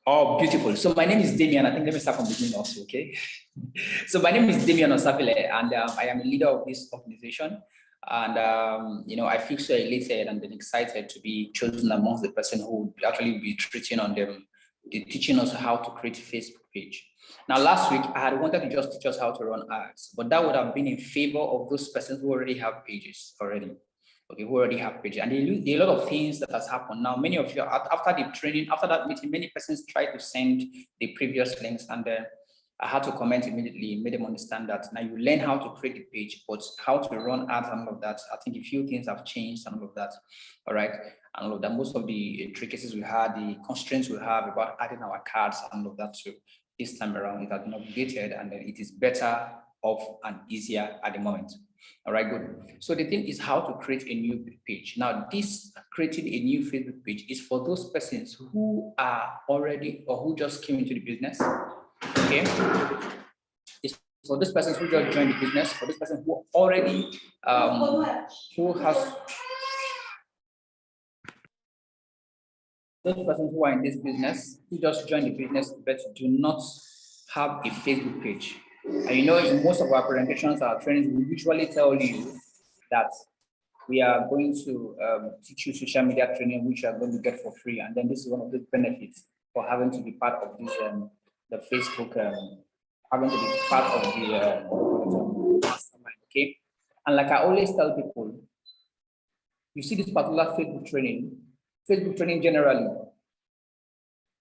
Oh, beautiful. So my name is Damian. I think let me start from the beginning also, okay? So my name is Damian Osafile, and I am a leader of this organization. And, I feel so elated and then excited to be chosen amongst the person who would actually be treating on them, teaching us how to create a Facebook page. Now, last week, I had wanted to just teach us how to run ads, but that would have been in favor of those persons who already have pages already. Okay, who already have pages. And there are a lot of things that has happened. Now, many of you, after the training, after that meeting, many persons tried to send the previous links, and I had to comment immediately, made them understand that now you learn how to create the page, but how to run ads and all of that. I think a few things have changed and all of that. All right. And all of that, most of the tricky we had, the constraints we have about adding our cards and all of that too. This time around, it has been updated and then it is better off and easier at the moment. All right, good. So the thing is how to create a new page. Now, this creating a new Facebook page is for those persons who are already or who just came into the business. Okay. It's for those persons who just joined the business, for this person who already who has those persons who are in this business, who just joined the business but do not have a Facebook page. And in most of our presentations, our trainings, we usually tell you that we are going to teach you social media training, which you are going to get for free. And then this is one of the benefits for having to be part of this, the Facebook, having to be part of the mastermind, okay? And like I always tell people, you see this particular Facebook training generally,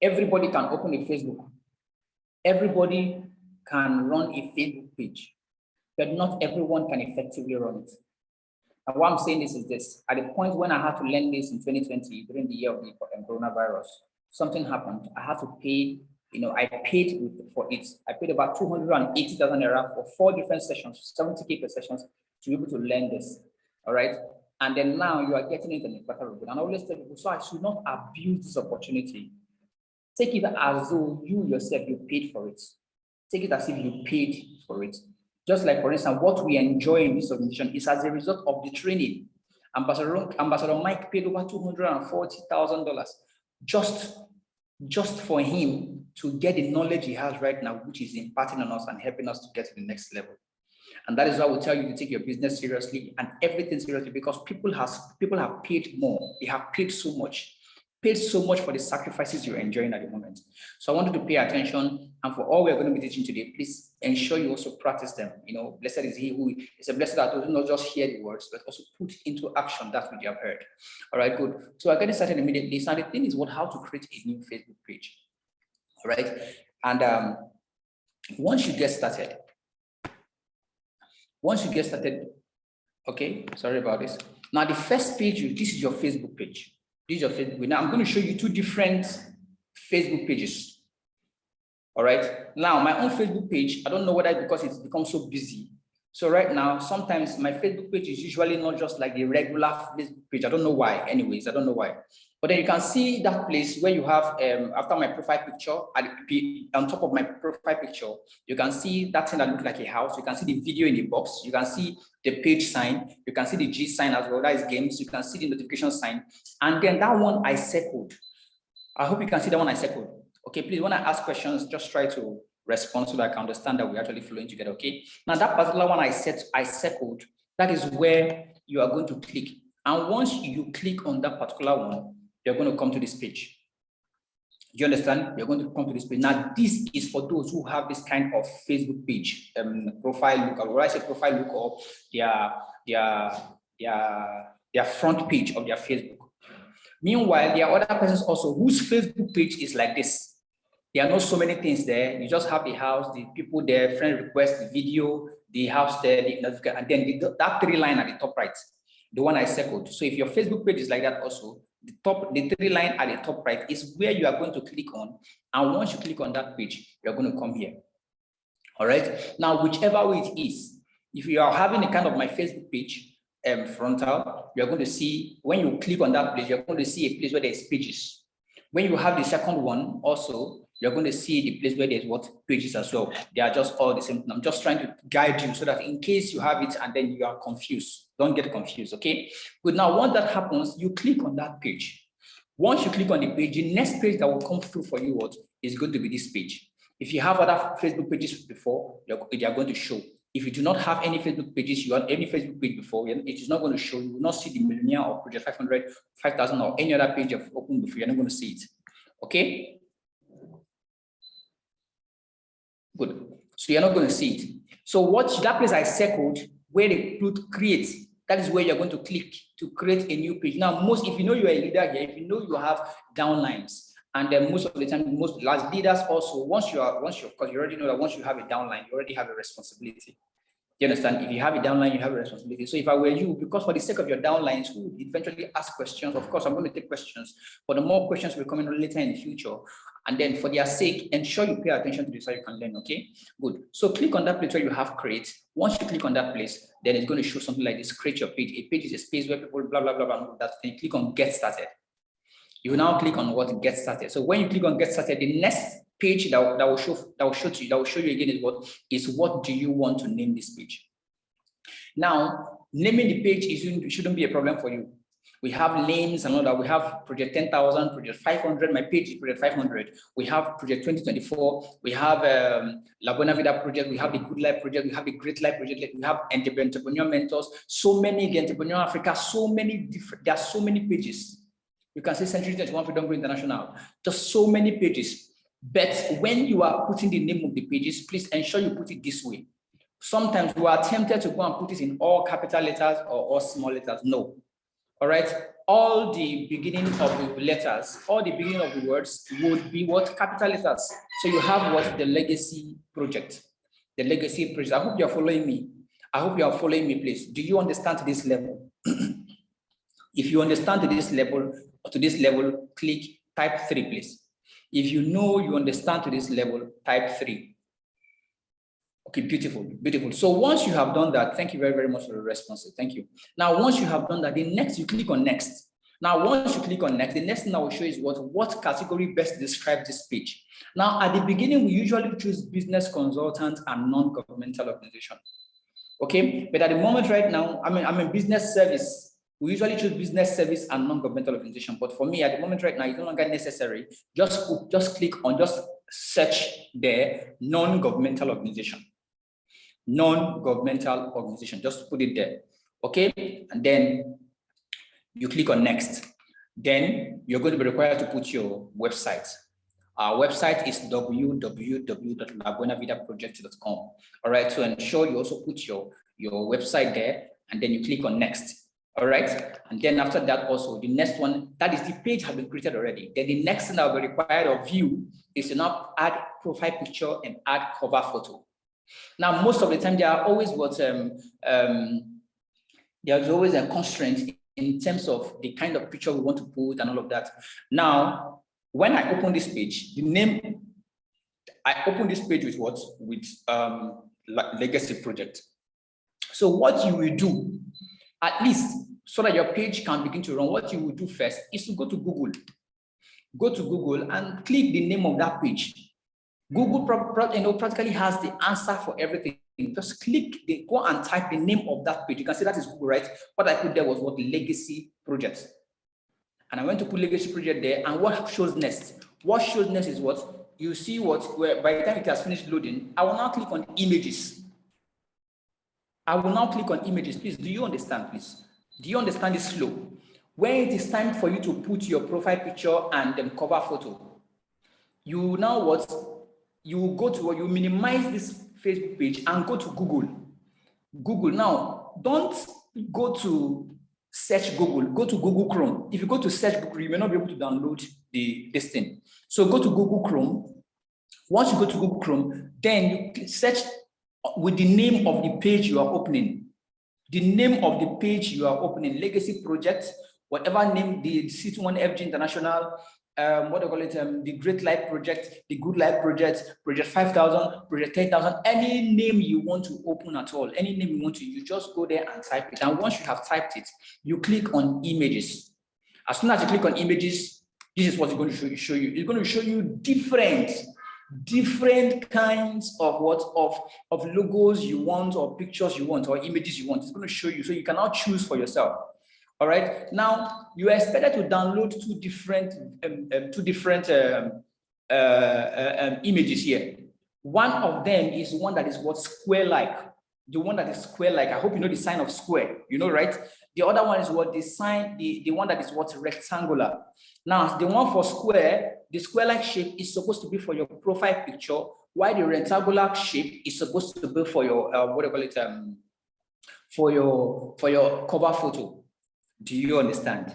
everybody can open a Facebook. Everybody can run a Facebook page, but not everyone can effectively run it. And why I'm saying this is this: at the point when I had to learn this in 2020, during the year of the coronavirus, something happened. I had to pay, I paid for it. I paid about 280,000 naira for 4 different sessions, 70K per sessions, to be able to learn this. All right. And then now you are getting it in a better way. And I always tell people, so I should not abuse this opportunity. Take it as though you yourself, you paid for it. Take it as if you paid for it. Just like, for instance, what we enjoy in this organization is as a result of the training. Ambassador Mike paid over $240,000 just for him to get the knowledge he has right now, which is imparting on us and helping us to get to the next level. And that is why we tell you to take your business seriously and everything seriously, because people have paid more. They have paid so much for the sacrifices you're enjoying at the moment. So I want you to pay attention, and for all we're going to be teaching today, please ensure you also practice them. Blessed is he who is a blessed that does not just hear the words, but also put into action that which you have heard. All right, good. So I'm getting started immediately. So the thing is how to create a new Facebook page. All right, and once you get started, okay, sorry about this. Now the first page, this is your Facebook page. This is your Facebook page. Now I'm going to show you 2 different Facebook pages. All right. Now my own Facebook page, I don't know whether it's because it's become so busy. So right now, sometimes my Facebook page is usually not just like the regular Facebook page. I don't know why. Anyways, I don't know why. But then you can see that place where you have, after my profile picture, on top of my profile picture, you can see that thing that looks like a house. You can see the video in the box. You can see the page sign. You can see the G sign as well. That is games. You can see the notification sign. And then that one I circled. I hope you can see that one I circled. Okay, please, when I ask questions, just try to respond so that I can understand that we're actually flowing together, okay? Now, that particular one I circled, that is where you are going to click. And once you click on that particular one, you're going to come to this page. Do you understand? You're going to come to this page. Now, this is for those who have this kind of Facebook page, profile look, or when I say profile look, or their front page of their Facebook. Meanwhile, there are other persons also whose Facebook page is like this. There are not so many things there. You just have the house, the people there, friend request, the video, the house there, and then that 3 line at the top right, the one I circled. So if your Facebook page is like that also, the 3 line at the top right is where you are going to click on. And once you click on that page, you're going to come here. All right. Now, whichever way it is, if you are having a kind of my Facebook page frontal, you're going to see, when you click on that place, you're going to see a place where there's pages. When you have the second one also, you're going to see the place where there's pages as well. They are just all the same. I'm just trying to guide you so that in case you have it and then you are confused, don't get confused, okay? Good. Now, once that happens, you click on that page. Once you click on the page, the next page that will come through for you is going to be this page. If you have other Facebook pages before, they are going to show. If you do not have any Facebook pages, you have any Facebook page before, it is not going to show. You will not see the millionaire or project 500, 5,000 or any other page you've opened before. You're not going to see it. Okay? Good. So you're not going to see it. So that place I circled where they put create, that is where you're going to click to create a new page. Now, if you know you're a leader here, if you know you have downlines, and then most of the time, most large leaders also, because you already know that once you have a downline, you already have a responsibility. You understand? If you have a downline, you have a responsibility. So if I were you, because for the sake of your downlines, who would eventually ask questions, of course, I'm going to take questions, but the more questions will come in later in the future. And then for their sake, ensure you pay attention to this so you can learn, okay? Good. So click on that place where you have create. Once you click on that place, then it's going to show something like this, create your page. A page is a space where people blah, blah, blah, blah, that. Then click on get started. You will now click on what get started. So when you click on get started, the next page that will show you again is what do you want to name this page? Now, naming the page shouldn't be a problem for you. We have names and all that. We have project 10,000, project 500. My page is project 500. We have project 2024. We have La Buena Vida project. We have the Good Life project. We have the Great Life project. We have Entrepreneur Mentors. So many, Entrepreneur Africa. So many different. There are so many pages. You can say Century 21 Freedom Go International. Just so many pages. But when you are putting the name of the pages, please ensure you put it this way. Sometimes we are tempted to go and put it in all capital letters or all small letters. No. All right. All the beginning of the letters, all the beginning of the words would be what? Capital letters. So you have what? The legacy project. The legacy project. I hope you are following me. I hope you are following me, please. Do you understand to this level? If you understand to this level, click type 3, please. If you know you understand to this level, type 3. Okay, beautiful, beautiful. So once you have done that, thank you very, very much for the response. Thank you. Now, once you have done that, the next, you click on next. Now, once you click on next, the next thing I will show is what category best describes this page. Now, at the beginning, we usually choose business consultant and non-governmental organization. Okay, but at the moment right now, I'm in business service. We usually choose business service and non-governmental organization. But for me, at the moment right now, it's no longer necessary. Just click on, just search there, non-governmental organization. Non-governmental organization, just put it there. Okay, and then you click on next. Then you're going to be required to put your website. Our website is www.labuenavidaproject.com. All right, so ensure you also put your website there, and then you click on next. All right, and then after that also, the next one, that is the page has been created already. Then the next thing that will be required of you is to now add profile picture and add cover photo. Now, most of the time, there are always there's always a constraint in terms of the kind of picture we want to put and all of that. Now, when I open this page, I open this page with what? With legacy project. So what you will do, at least so that your page can begin to run, what you will do first is to go to Google. Go to Google and click the name of that page. Google practically has the answer for everything. Just go and type the name of that page. You can see that is Google, right? What I put there was what? Legacy project. And I went to put legacy project there, and what shows next? What shows next is what? You see where by the time it has finished loading, I will now click on images. I will now click on images. Please, do you understand, please? Do you understand this flow? When it is time for you to put your profile picture and then cover photo, you now what? You go to, you minimize this Facebook page and go to Google. Google. Now, don't go to search Google. Go to Google Chrome. If you go to search Google, you may not be able to download this thing. So go to Google Chrome. Once you go to Google Chrome, then you search with the name of the page you are opening. The name of the page you are opening, legacy project, whatever name, the C21FG International, what do you call it? The Great Life Project, the Good Life Project, Project 5,000, Project 10,000, any name you want to open at all, any name you want to, you just go there and type it. And once you have typed it, you click on images. As soon as you click on images, this is what it's going to show you. It's going to show you different kinds of of logos you want, or pictures you want, or images you want. It's going to show you, so you can now choose for yourself. All right. Now you are expected to download two different images here. One of them is one that is what square-like. The one that is square-like. I hope you know the sign of square. You know, right? The other one is what the sign, the one that is what rectangular. Now, the one for square, the square-like shape is supposed to be for your profile picture, while the rectangular shape is supposed to be for your what do you call it? For your cover photo. Do you understand?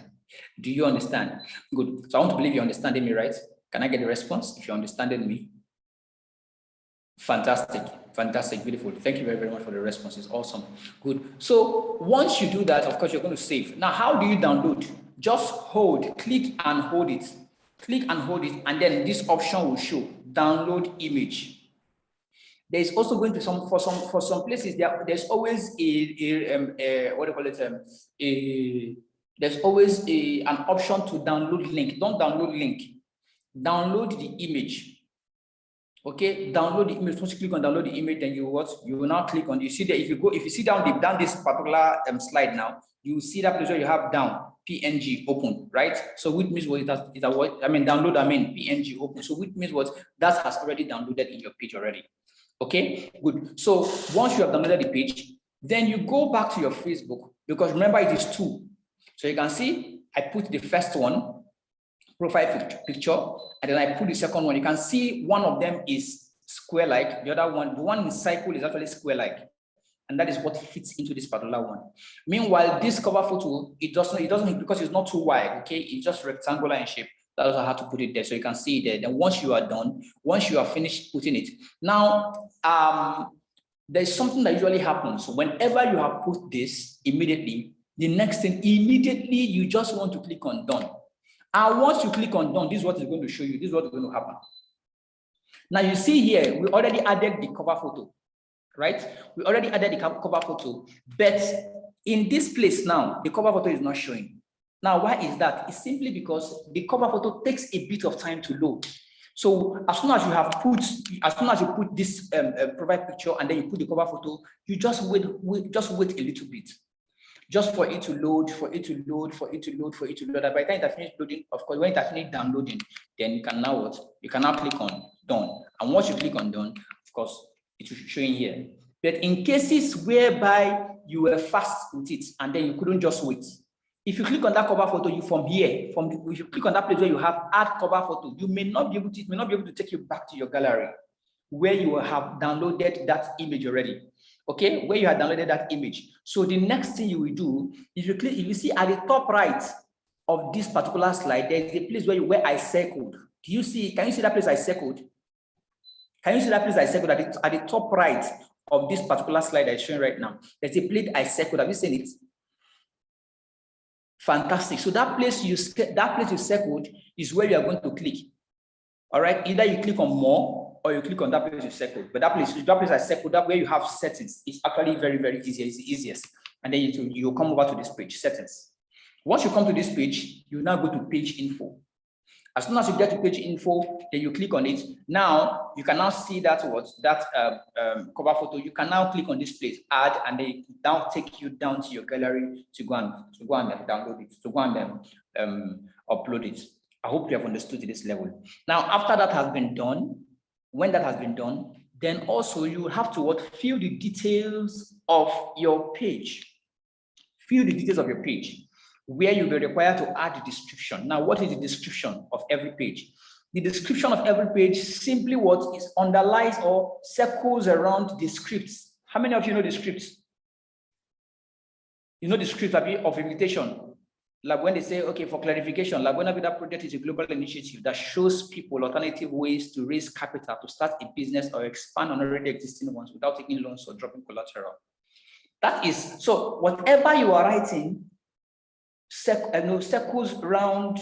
Do you understand? Good. So I want to believe you're understanding me, right? Can I get a response if you're understanding me? Fantastic, fantastic, beautiful. Thank you very, very much for the response. It's awesome. Good. So once you do that, of course, you're going to save. Now, how do you download? Just hold, click and hold it. Click and hold it, and then this option will show download image. There is also going to for some places there's always what do you call it? There's always an option to download link. Don't download link. Download the image. Okay, download the image. Once you click on download the image, then you will now click on. You see that if you see down this particular slide now, you will see that place where you have down PNG open, right? So which means what download PNG open. So which means what that has already downloaded in your page already. Okay, good. So once you have downloaded the page, then you go back to your Facebook, because remember it is two. So you can see I put the first one, profile picture, and then I put the second one. You can see one of them is square-like, the other one, the one in cycle is actually square-like, and that is what fits into this particular one. Meanwhile, this cover photo, it doesn't because it's not too wide. Okay, it's just rectangular in shape. That's how I had to put it there, so you can see it there. Then once you are done, once you are finished putting it, now there's something that usually happens whenever you have put this. Immediately, the next thing, immediately you just want to click on done. And once you click on done, this is what is going to show you. This is what is going to happen. Now you see here, we already added the cover photo, right? We already added the cover photo, but in this place now, the cover photo is not showing. Now, why is that? It's simply because the cover photo takes a bit of time to load. So as soon as you put this profile picture and then you put the cover photo, you just wait a little bit. Just for it to load, for it to load. And by the time it has finished loading, of course, when it has finished downloading, then you can now You can now click on done. And once you click on done, of course, it will show in here. But in cases whereby you were fast with it and then you couldn't just wait, if you click on that cover photo, if you click on that place where you have add cover photo, you may not be able to take you back to your gallery where you will have downloaded that image already. Okay, where you have downloaded that image. So the next thing you will do, if you see at the top right of this particular slide, there is a place where I circled. Can you see that place I circled? Can you see that place I circled at the top right of this particular slide I'm showing right now? There's a place I circled. Have you seen it? Fantastic. So that place you circled is where you are going to click. All right. Either you click on more or you click on that place you circled. But that place I circled, that where you have settings, is actually very, very easy. It's the easiest. And then you come over to this page, settings. Once you come to this page, you now go to page info. As soon as you get to page info, then you click on it. Now you can now see that cover photo. You can now click on this place, add, and they now take you down to your gallery to go and download it, to go and upload it. I hope you have understood to this level. Now, after that has been done, when that has been done, then also you have to fill the details of your page. Fill the details of your page, where you'll be required to add the description. Now, what is the description of every page? The description of every page simply underlies or circles around the scripts. How many of you know the scripts? You know the script of invitation. Like when they say, okay, for clarification, Laguna Vida project is a global initiative that shows people alternative ways to raise capital to start a business or expand on already existing ones without taking loans or dropping collateral. That is, so whatever you are writing circles around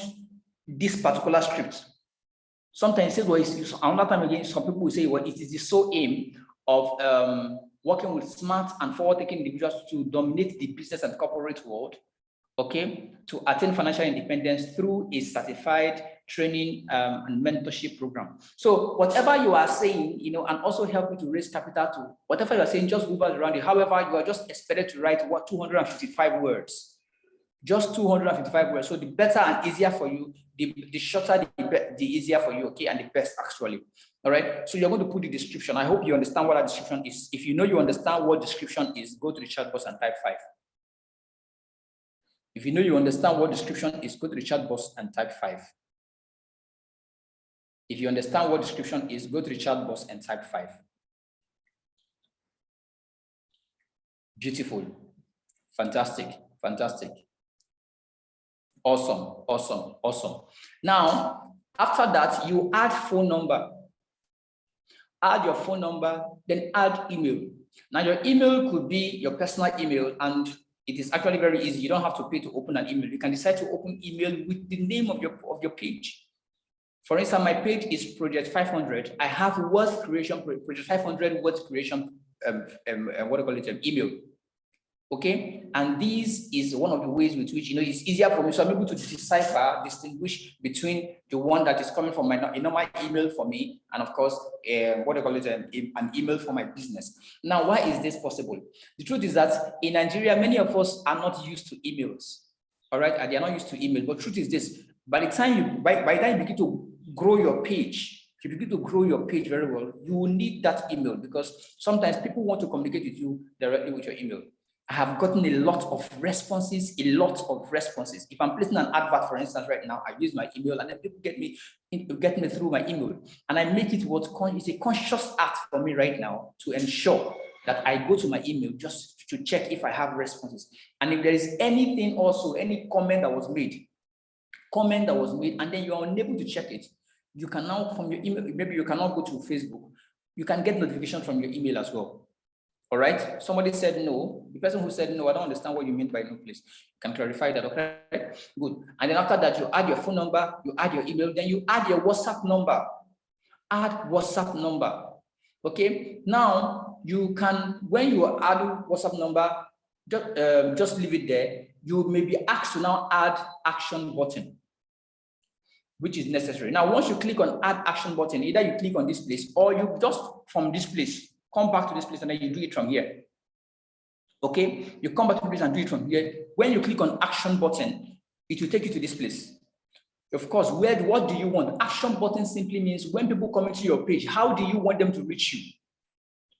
this particular script. Sometimes it says, well, it's another time again, some people will say, well, it is the sole aim of working with smart and forward-thinking individuals to dominate the business and corporate world, okay, to attain financial independence through a certified training and mentorship program. So whatever you are saying, and also help you to raise capital to whatever you are saying, just move around it. However, you are just expected to write 255 words. Just 255 words. So the better and easier for you, the shorter, the easier for you, okay, and the best actually. All right. So you're going to put the description. I hope you understand what that description is. If you know you understand what description is, go to the chat box and type 5. If you know you understand what description is, go to the chat box and type 5. If you understand what description is, go to the chat box and type 5. Beautiful. Fantastic. Fantastic. Awesome. Awesome. Awesome. Now, after that, you add phone number. Add your phone number, then add email. Now, your email could be your personal email, and it is actually very easy. You don't have to pay to open an email. You can decide to open email with the name of your page. For instance, my page is Project 500. I have Wealth Creation, Project 500 Wealth Creation, email. Okay, and this is one of the ways with which, it's easier for me. So I'm able to distinguish between the one that is coming from my normal email for me, and of course, an email for my business. Now, why is this possible? The truth is that in Nigeria, many of us are not used to emails. All right, and they are not used to email. But truth is this: by the time you begin to grow your page, if you begin to grow your page very well, you will need that email, because sometimes people want to communicate with you directly with your email. I have gotten a lot of responses. If I'm placing an advert, for instance, right now, I use my email, and then people get me through my email, and I make it it's a conscious act for me right now to ensure that I go to my email just to check if I have responses. And if there is anything also, any comment that was made, and then you are unable to check it, you can now, from your email, maybe you cannot go to Facebook, you can get notification from your email as well. All right, somebody said no. The person who said no, I don't understand what you mean by no, please. You can clarify that, okay? Good. And then after that, you add your phone number, you add your email, then you add your WhatsApp number. Add WhatsApp number. Okay, now you can, when you add WhatsApp number, just leave it there. You may be asked to now add action button, which is necessary. Now, once you click on add action button, either you click on this place, or you just from this place, come back to this place, and then you do it from here. Okay, you come back to this and do it from here. When you click on action button, it will take you to this place. Of course, what do you want? Action button simply means when people come into your page, how do you want them to reach you?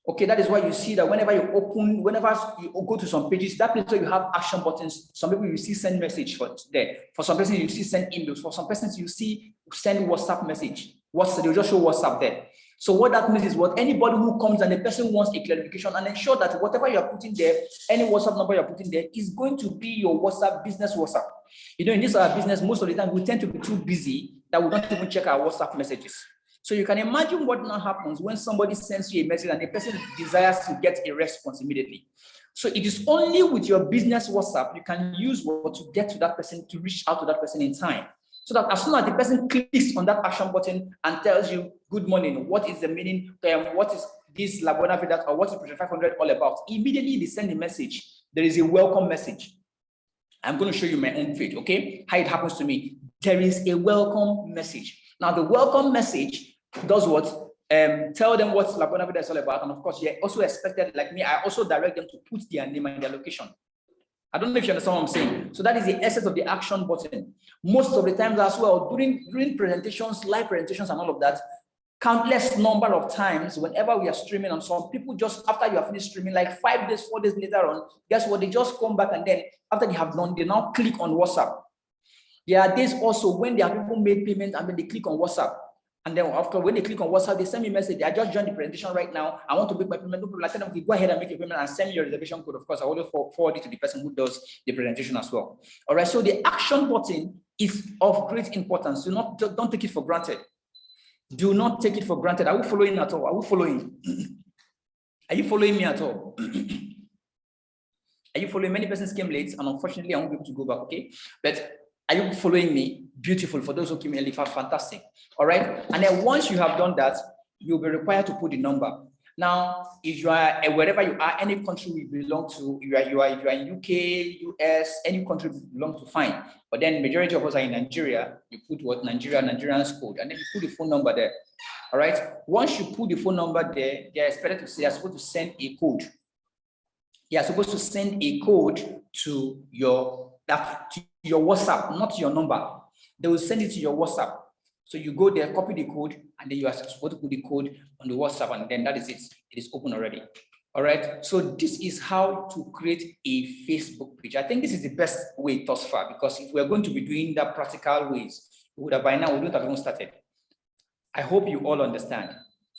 Okay, that is why you see that whenever you go to some pages, that place where you have action buttons, some people you see send message for there. For some persons, you see send emails. For some persons, you see send WhatsApp message. They'll just show WhatsApp there. So what that means is anybody who comes and the person wants a clarification, and ensure that whatever you're putting there, any WhatsApp number you're putting there is going to be your WhatsApp, business WhatsApp. In this business, most of the time we tend to be too busy that we don't even check our WhatsApp messages. So you can imagine what now happens when somebody sends you a message and the person desires to get a response immediately. So it is only with your business WhatsApp you can use to get to that person, to reach out to that person in time. So that as soon as the person clicks on that action button and tells you, good morning, what is the meaning, what is this Labona Vedat, or what is Project 500 all about, immediately they send a message. There is a welcome message. I'm going to show you my own page, okay? How it happens to me. There is a welcome message. Now, the welcome message does what? Tell them what Labona Vedat is all about. And of course, you're also expected, like me, I also direct them to put their name and their location. I don't know if you understand what I'm saying. So that is the essence of the action button. Most of the times as well, during presentations, live presentations and all of that, countless number of times, whenever we are streaming, and some people just, after you have finished streaming, like 5 days, 4 days later on, guess what? They just come back, and then after they have done, they now click on WhatsApp. There are days also when there are people made payment and then they click on WhatsApp. And then after, when they click on WhatsApp, they send me a message. I just joined the presentation right now. I want to make my payment. No problem. I tell them, okay, go ahead and make a payment and send me your reservation code. Of course, I will forward it to the person who does the presentation as well. All right. So the action button is of great importance. Don't take it for granted. Do not take it for granted. Are we following at all? Are we following? Are you following me at all? Are you following? Many persons came late, and unfortunately, I won't be able to go back. Okay, but are you following me? Beautiful. For those who came early, fantastic. All right. And then once you have done that, you'll be required to put the number. Now, if you are wherever you are, any country we belong to, if you are in UK, US, any country we belong to, fine. But then majority of us are in Nigeria. You put what? Nigerian's code, and then you put the phone number there. All right. Once you put the phone number there, they are expected to say they're supposed to send a code. They are supposed to send a code to your that to your WhatsApp, not your number. They will send it to your WhatsApp. So you go there, copy the code, and then you are supposed to put the code on the WhatsApp, and then that is it. It is open already. All right. So this is how to create a Facebook page. I think this is the best way thus far, because if we're going to be doing that practical ways, we would have by now we wouldn't have even started. I hope you all understand.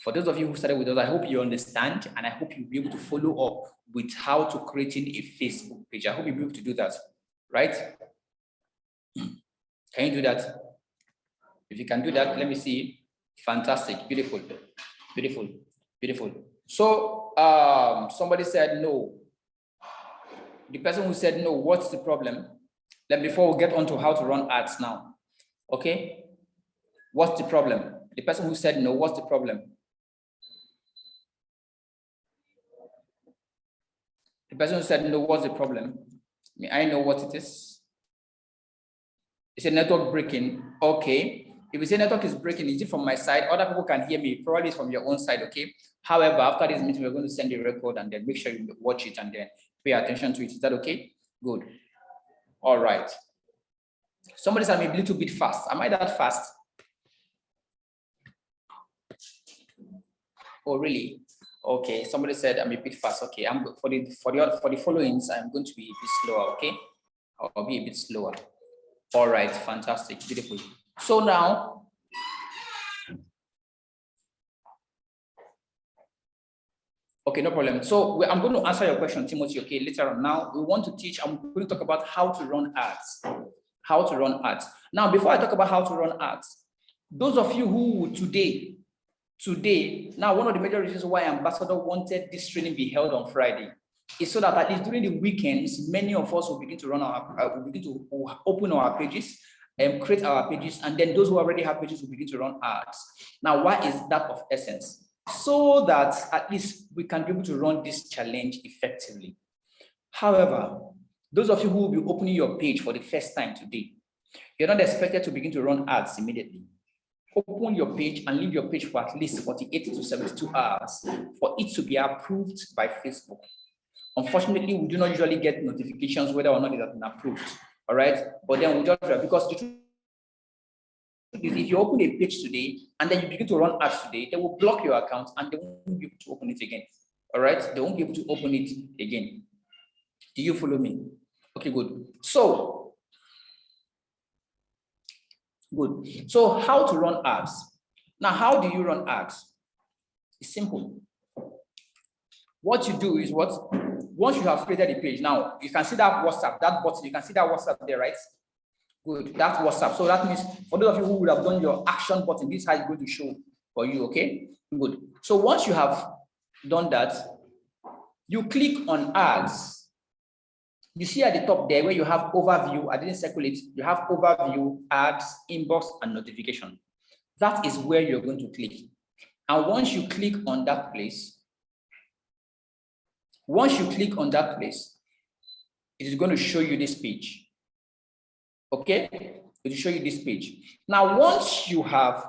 For those of you who started with us, I hope you understand, and I hope you'll be able to follow up with how to creating a Facebook page. I hope you'll be able to do that, right? Can you do that? If you can do that, let me see. Fantastic, beautiful, beautiful, beautiful. So somebody said no. The person who said no, what's the problem? Then before we get on to how to run ads now, okay? What's the problem? The person who said no, what's the problem? The person who said no, what's the problem? May I know what it is? It's a network breaking. Okay. If you say network is breaking, is it from my side? Other people can hear me. Probably it's from your own side, okay? However, after this meeting, we're going to send a record and then make sure you watch it and then pay attention to it. Is that okay? Good. All right. Somebody said I'm a little bit fast. Am I that fast? Oh, really? Okay. Somebody said I'm a bit fast. Okay. I'm for the followings. I'm going to be a bit slower. Okay. I'll be a bit slower. All right. Fantastic. Beautiful. So now, okay, no problem. So I'm going to answer your question, Timothy. Okay, later on. Now we want to teach. I'm going to talk about how to run ads. How to run ads. Now, before I talk about how to run ads, those of you who today, now one of the major reasons why Ambassador wanted this training be held on Friday is so that at least during the weekends, many of us will begin to run will begin to open our pages and create our pages, and then those who already have pages will begin to run ads. Now, why is that of essence? So that at least we can be able to run this challenge effectively. However, those of you who will be opening your page for the first time today, you're not expected to begin to run ads immediately. Open your page and leave your page for at least 48 to 72 hours for it to be approved by Facebook. Unfortunately, we do not usually get notifications whether or not it has been approved. All right, but then we just because the truth is, if you open a page today and then you begin to run ads today, they will block your account and they won't be able to open it again. All right, they won't be able to open it again. Do you follow me? Okay, good. So, good. So, how to run ads? Now, how do you run ads? It's simple. What you do is once you have created a page, now you can see that WhatsApp, that button, you can see that WhatsApp there, right? Good, that's WhatsApp. So that means for those of you who would have done your action button, this is how it's going to show for you, okay? Good. So once you have done that, you click on ads. You see at the top there where you have overview, I didn't circle it, you have overview, ads, inbox, and notification. That is where you're going to click. And once you click on that place, it is going to show you this page. Okay, it will show you this page. Now, once you have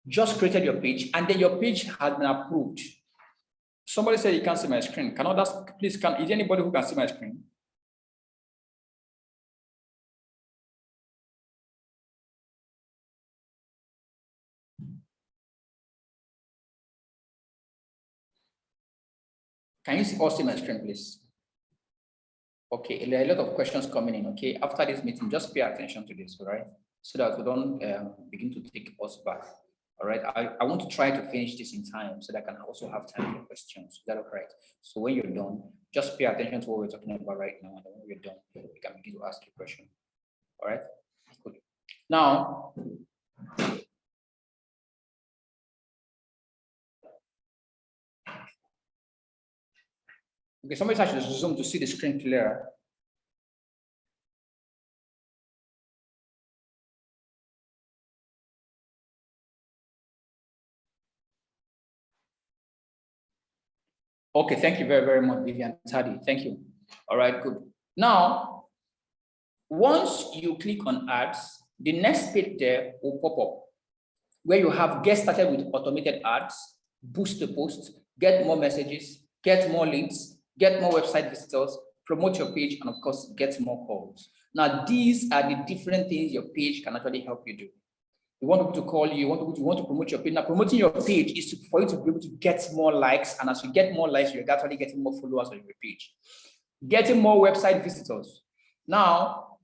just created your page and then your page has been approved. Somebody said you can't see my screen. Can others please come? Is there anybody who can see my screen? Can you all see my screen, please? Okay, there are a lot of questions coming in. Okay, after this meeting, just pay attention to this, all right? So that we don't begin to take us back. All right, I want to try to finish this in time so that I can also have time for questions. Is that all right? So when you're done, just pay attention to what we're talking about right now. And when you're done, you can begin to ask your question. All right, good. Now, okay, somebody touch the Zoom to see the screen clearer. Okay, thank you very, very much, Vivian Tadi. Thank you. All right, good. Now, once you click on ads, the next page there will pop up where you have get started with automated ads, boost the post, get more messages, get more leads, get more website visitors, promote your page, and of course, get more calls. Now, these are the different things your page can actually help you do. You want people to call you, you want to promote your page. Now, promoting your page is for you to be able to get more likes, and as you get more likes, you're actually getting more followers on your page. Getting more website visitors. Now,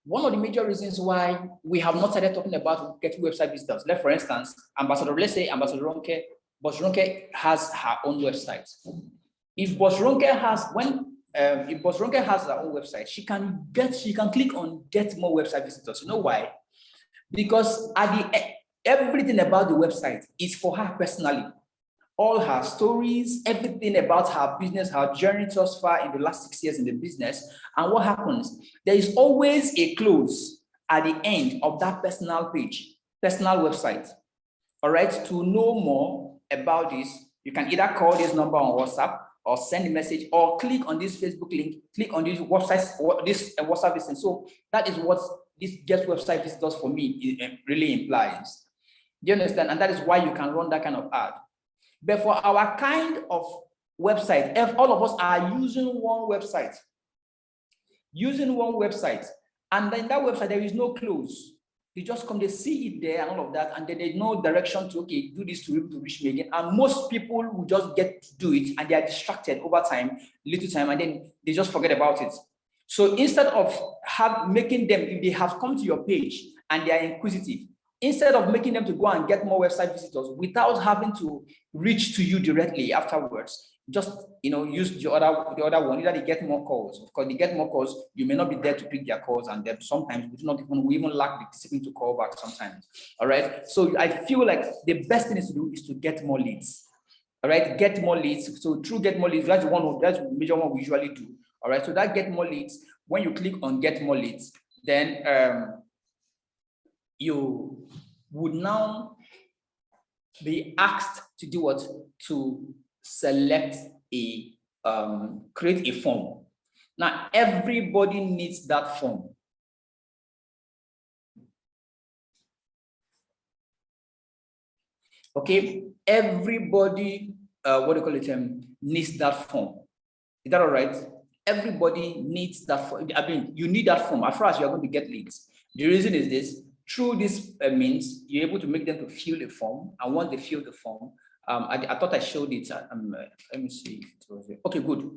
one of the major reasons why we have not started talking about getting website visitors, like for instance, let's say Ambassador Ronke, Boss Ronke has her own website. If Boss Ronke has her own website, she can click on get more website visitors. You know why? Because everything about the website is for her personally. All her stories, everything about her business, her journey thus far in the last 6 years in the business. And what happens? There is always a close at the end of that personal page, personal website. All right, to know more about this, you can either call this number on WhatsApp or send a message or click on this Facebook link, click on this website, this WhatsApp business. So that is what this get website visitors for me really implies. Do you understand? And that is why you can run that kind of ad. But for our kind of website, if all of us are using one website, and then that website, there is no close. You just come, they see it there and all of that, and then there's no direction to, okay, do this to be able to reach me again. And most people will just get to do it, and they are distracted over time, little time, and then they just forget about it. So instead of making them, if they have come to your page and they are inquisitive, instead of making them to go and get more website visitors without having to reach to you directly afterwards, just use the other one. Either they get more calls. Of course, they get more calls. You may not be there to pick their calls, and then sometimes we even lack the discipline to call back sometimes. All right. So I feel like the best thing is to do is to get more leads. All right, get more leads. So through get more leads, that's the major one we usually do. All right. So that get more leads. When you click on get more leads, then you would now be asked to do what? To select create a form. Now, everybody needs that form. Okay, everybody, needs that form. Is that all right? Everybody needs that form. I mean, you need that form as far as you're going to get leads. The reason is this: through this means you're able to make them to fill the form, and once they fill the form, I thought I showed it. Let me see if it was there. Okay, good.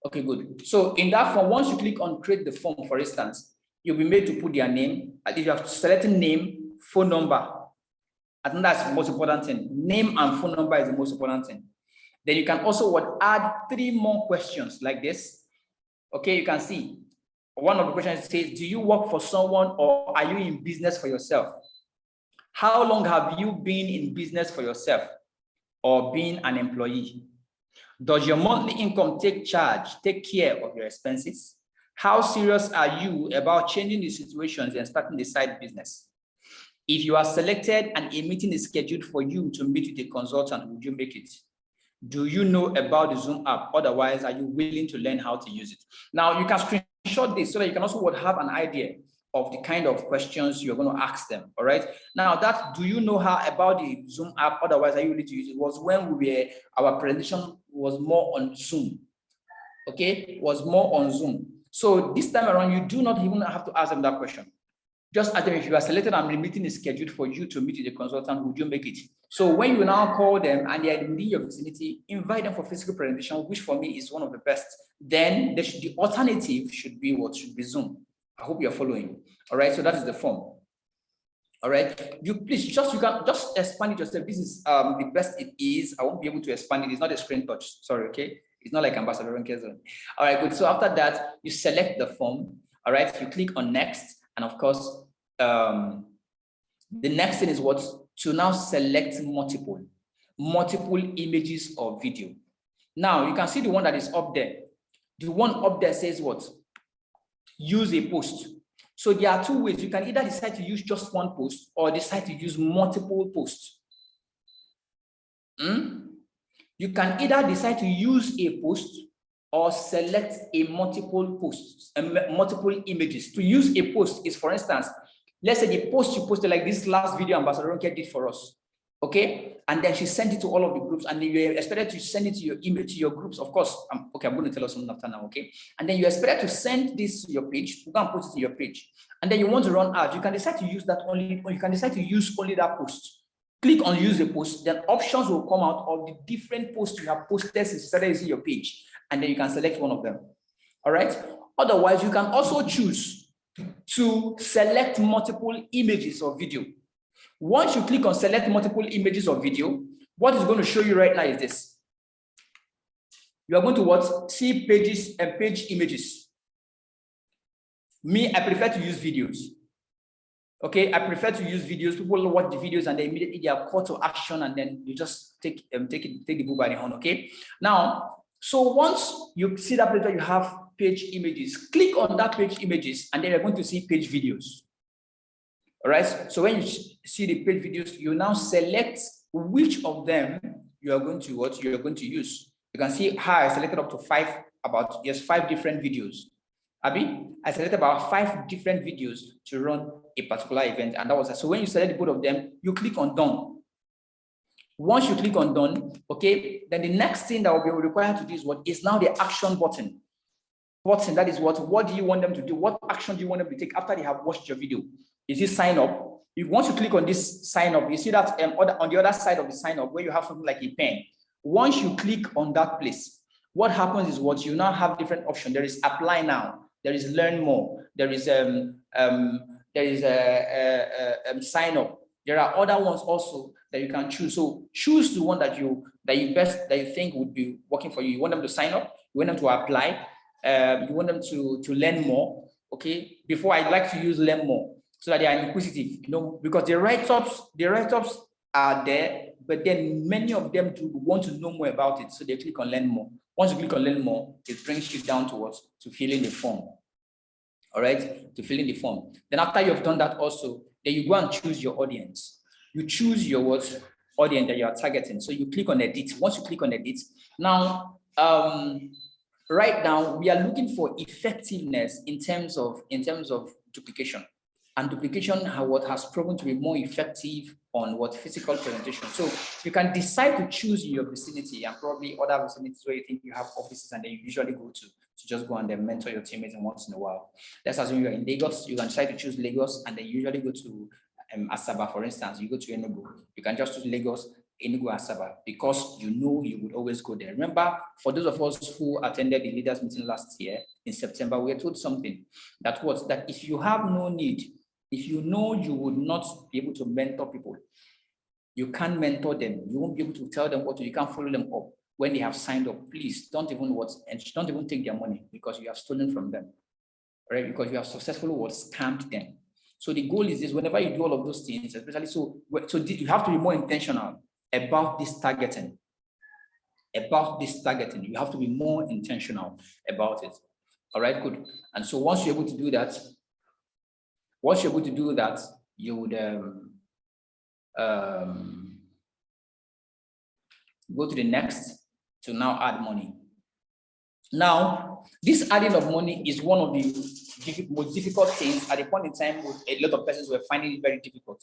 Okay, good. So in that form, once you click on create the form, for instance, you'll be made to put their name. If you have selecting name, phone number, I think that's the most important thing. Name and phone number is the most important thing. Then you can also add 3 more questions like this. Okay, you can see one of the questions says, do you work for someone or are you in business for yourself? How long have you been in business for yourself or being an employee? Does your monthly income take care of your expenses? How serious are you about changing the situations and starting the side business? If you are selected and a meeting is scheduled for you to meet with a consultant, would you make it? Do you know about the Zoom app? Otherwise, are you willing to learn how to use it? Now, you can screenshot this so that you can also have an idea of the kind of questions you're going to ask them. All right. Now, that do you know how about the Zoom app? Otherwise, are you willing to use it? Was when our presentation was more on Zoom. Okay, was more on Zoom. So this time around, you do not even have to ask them that question. Just ask them, if you are selected and the meeting is scheduled for you to meet with a consultant, would you make it? So when you now call them and they are within your vicinity, invite them for physical presentation, which for me is one of the best. Then the alternative should be Zoom. I hope you're following. All right, so that is the form. All right, you can just expand it yourself. This is the best it is. I won't be able to expand it. It's not a screen touch. Sorry, okay? It's not like Ambassador Ronke's zone. All right, good. So after that, you select the form. All right, you click on next. And of course, the next thing is to now select multiple images or video. Now you can see the one that is up there. The one up there says what? Use a post. So there are 2 ways. You can either decide to use just one post or decide to use multiple posts. You can either decide to use a post or select a multiple posts and multiple images. To use a post is, for instance, let's say the post you posted, like this last video Ambassador Ronke did for us. Okay, and then she sent it to all of the groups, and then you expected to send it to your email, to your groups. Of course, okay, I'm going to tell us something after now. Okay, and then you expected to send this to your page. You can put it to your page, and then you want to run ads. You can decide to use that only, or you can decide to use only that post. Click on use the post, then options will come out of the different posts you have posted since you started using your page, and then you can select one of them. All right. Otherwise, you can also choose to select multiple images or video. Once you click on select multiple images or video, what is going to show you right now is this. You are going to what? See pages and page images. Me, I prefer to use videos. Okay, I prefer to use videos. People watch the videos and they immediately they are call to action, and then you just take the bull by the horn. Okay. Now, so once you see that place where you have page images, click on that page images, and then you're going to see page videos. All right. So when you see the page videos, you now select which of them you are going to what you are going to use. You can see how I selected up to 5 different videos. Abby, I selected about 5 different videos to run a particular event, and that was so when you select both of them, you click on done. Once you click on done, okay, then the next thing that will be required to do is what is now the action button. That is what do you want them to do? What action do you want them to take after they have watched your video? Is it sign up? If once you click on this sign up, you see that on the other side of the sign up where you have something like a pen. Once you click on that place, what happens is what you now have different options. There is apply now. There is learn more. There is sign up. There are other ones also that you can choose. So choose the one that you think would be working for you. You want them to sign up. You want them to apply. You want them to learn more. Okay. Before, I'd like to use learn more so that they are inquisitive. You know, because the write-ups are there, but then many of them do want to know more about it. So they click on learn more. Once you click on learn more, it brings you down towards to fill in the form. All right, to fill in the form. Then after you've done that also, then you go and choose your audience. You choose your what audience that you are targeting. So you click on edit. Once you click on edit, now right now we are looking for effectiveness in terms of duplication. And duplication has proven to be more effective on what physical presentation. So you can decide to choose in your vicinity and probably other vicinities where you think you have offices and then you usually go to just go and then mentor your teammates once in a while. Let's assume you're in Lagos, you can decide to choose Lagos and then you usually go to Asaba, for instance. You go to Enugu, you can just choose Lagos, Enugu, Asaba, because you know you would always go there. Remember, for those of us who attended the leaders meeting last year in September, we were told something that was that if you have no need, if you know you would not be able to mentor people, you can't mentor them. You won't be able to tell them what to do. You can't follow them up when they have signed up. Please don't even take their money because you have stolen from them, right? Because you have successfully scammed them. So the goal is this: whenever you do all of those things, especially so you have to be more intentional about this targeting. You have to be more intentional about it. All right, good. And so once you're able to do that, you would go to the next to now add money. Now, this adding of money is one of the most difficult things at a point in time. With a lot of persons were finding it very difficult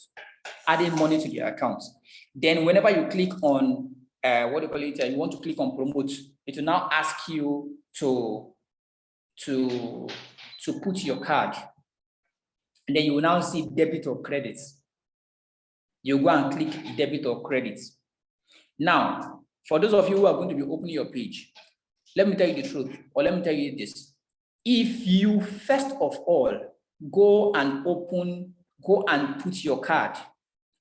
adding money to their accounts. Then whenever you click on you want to click on promote, it will now ask you to put your card. And then you will now see debit or credit. You go and click debit or credit. Now, for those of you who are going to be opening your page, let me tell you the truth, or let me tell you this. If you first of all go and put your card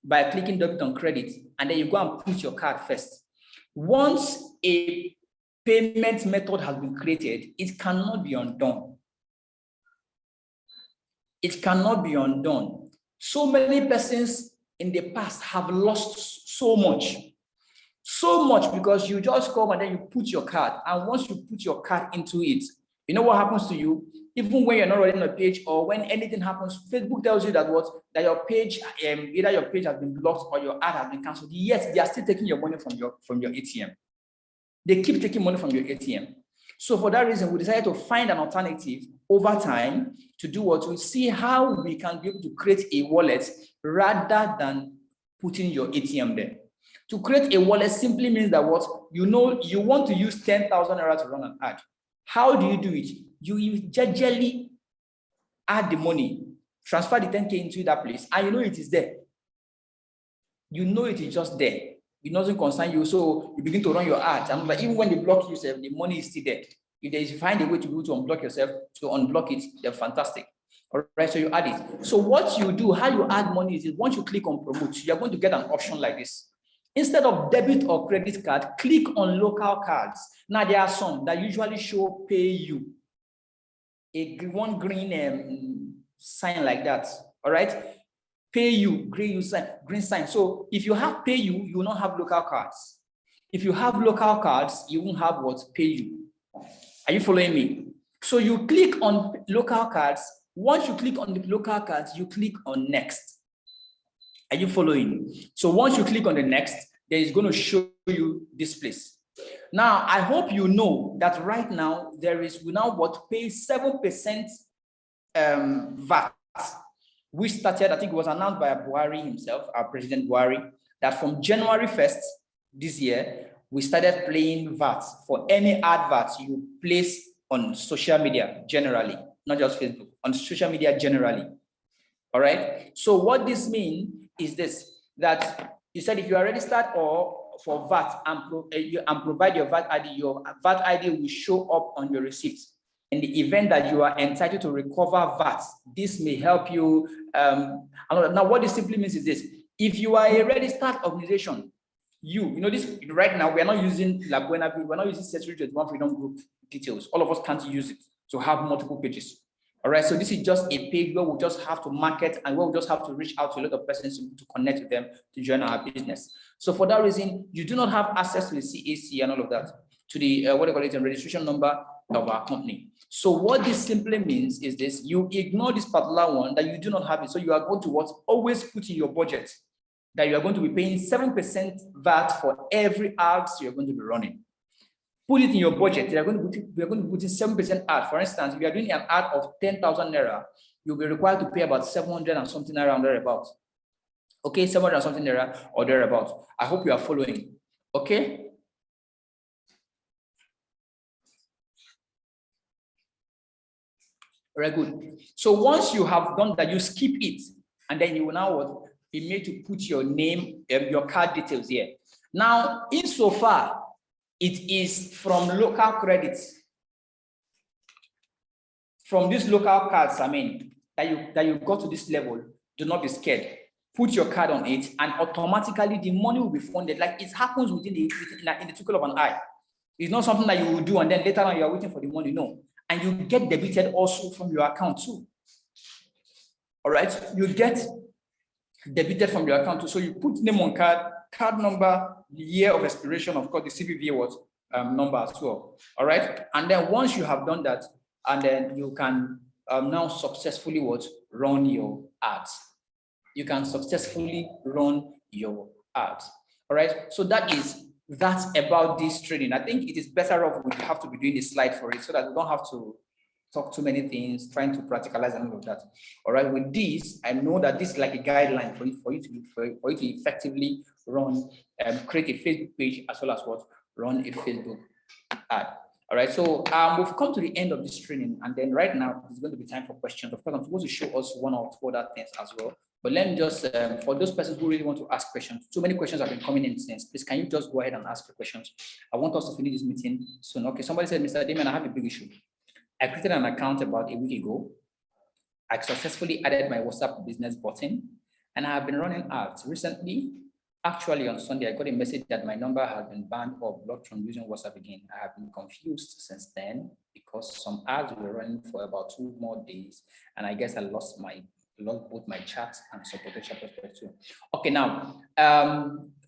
by clicking debit or credit, and then you go and put your card first. Once a payment method has been created, it cannot be undone. It cannot be undone. So many persons in the past have lost so much because you just come and then you put your card. And once you put your card into it, you know what happens to you? Even when you're not running a page or when anything happens, Facebook tells you that your page, either your page has been blocked or your ad has been canceled. Yes, they are still taking your money from your ATM. They keep taking money from your ATM. So for that reason, we decided to find an alternative over time to do what? To see how we can be able to create a wallet rather than putting your ATM there. To create a wallet simply means that what you know you want to use 10,000 naira to run an ad. How do you do it? You gradually add the money, transfer the 10K into that place, and you know it is there. You know it is just there. It doesn't concern you, so you begin to run your ads. And even when they block you, the money is still there. If you find a way to be able to unblock yourself, to unblock it, they're fantastic. All right, so you add it. So what you do, how you add money is once you click on promote, you're going to get an option like this. Instead of debit or credit card, click on local cards. Now there are some that usually show pay you. One green sign like that. All right. Pay you, green sign. So if you have pay you, you will not have local cards. If you have local cards, you won't have what pay you. Are you following me? So you click on local cards. Once you click on the local cards, you click on next. Are you following? So once you click on the next, there is going to show you this place. Now, I hope you know that right now there is now what pays 7% VAT, which started, I think it was announced by Buhari himself, our President Buhari, that from January 1st this year, we started paying VAT for any adverts you place on social media generally, not just Facebook, on social media generally. All right. So what this means is this, that you said if you are registered or for VAT and provide your VAT ID will show up on your receipt. In the event that you are entitled to recover VAT, this may help you. Now, what this simply means is this: if you are a registered organization, you know this right now. We are not using La Buena View. We're not using Secretary 21 Freedom Group details. All of us can't use it to have multiple pages. All right, so this is just a page where we just have to market and where we just have to reach out to a lot of persons to connect with them to join our business. So for that reason, you do not have access to the CAC and all of that, to the registration number of our company. So what this simply means is this: you ignore this particular one that you do not have it. So you are going to always put in your budget that you are going to be paying 7% VAT for every ads you're going to be running. Put it in your budget. We are going to put in 7% ad. For instance, if you are doing an ad of 10,000 naira, you'll be required to pay about 700 and something naira or thereabouts. Okay, 700 and something naira or thereabouts. I hope you are following. Okay. Very good. So once you have done that, you skip it, and then you will now be made to put your name, your card details here. Now, insofar it is from local credits, from these local cards, I mean, that you got to this level, do not be scared. Put your card on it, and automatically the money will be funded. Like it happens in the twinkle of an eye. It's not something that you will do and then later on you are waiting for the money. No. And you get debited also from your account too. All right, you get debited from your account too. So you put name on card number, the year of expiration, of course, the CVV number as well. All right, and then once you have done that, and then you can now successfully run your ads. You can successfully run your ads. All right, so that's about this training. I think it is better off we have to be doing a slide for it so that we don't have to talk too many things, trying to practicalize and all of that. All right, with this, I know that this is like a guideline for you to effectively run create a Facebook page as well as run a Facebook ad. All right, so we've come to the end of this training, and then right now it's going to be time for questions. Of course, I'm supposed to show us one or two other things as well. But let me just, for those persons who really want to ask questions, too many questions have been coming in since. Please, can you just go ahead and ask the questions? I want us to finish this meeting soon. Okay, somebody said, Mr. Damon, I have a big issue. I created an account about a week ago. I successfully added my WhatsApp business button, and I have been running ads. Recently, actually on Sunday, I got a message that my number has been banned or blocked from using WhatsApp again. I have been confused since then because some ads were running for about 2 more days, and I guess I lost both my chats and some potential prospects too. Okay, now,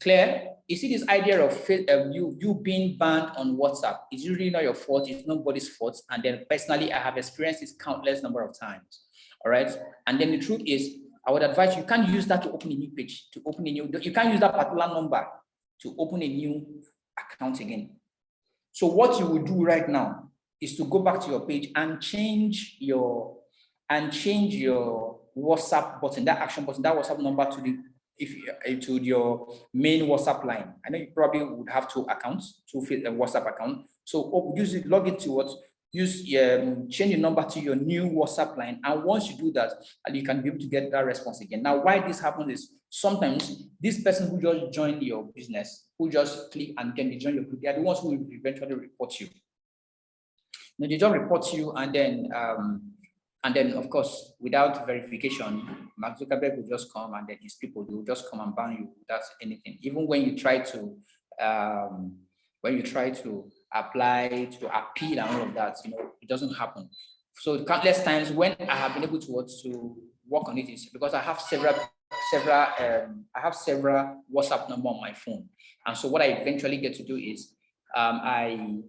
Claire, you see this idea of you being banned on WhatsApp? It's usually not your fault, it's nobody's fault. And then personally, I have experienced this countless number of times. All right. And then the truth is, I would advise you can't use that to open a new page, you can't use that particular number to open a new account again. So what you will do right now is to go back to your page and change your WhatsApp button, that action button, that WhatsApp number to to your main WhatsApp line. I know you probably would have two accounts, two WhatsApp account. So use it, log into what, change your number to your new WhatsApp line. And once you do that, you can be able to get that response again. Now, why this happens is sometimes this person who just joined your business, who just click and then they join your group, they are the ones who will eventually report you. Now, they just report you, and then of course, without verification, Mark Zuckerberg will just come, and then his people, they will just come and ban you without anything. Even when you try to apply to appeal and all of that, it doesn't happen. So countless times when I have been able to work on it is because I have several WhatsApp number on my phone. And so what I eventually get to do is I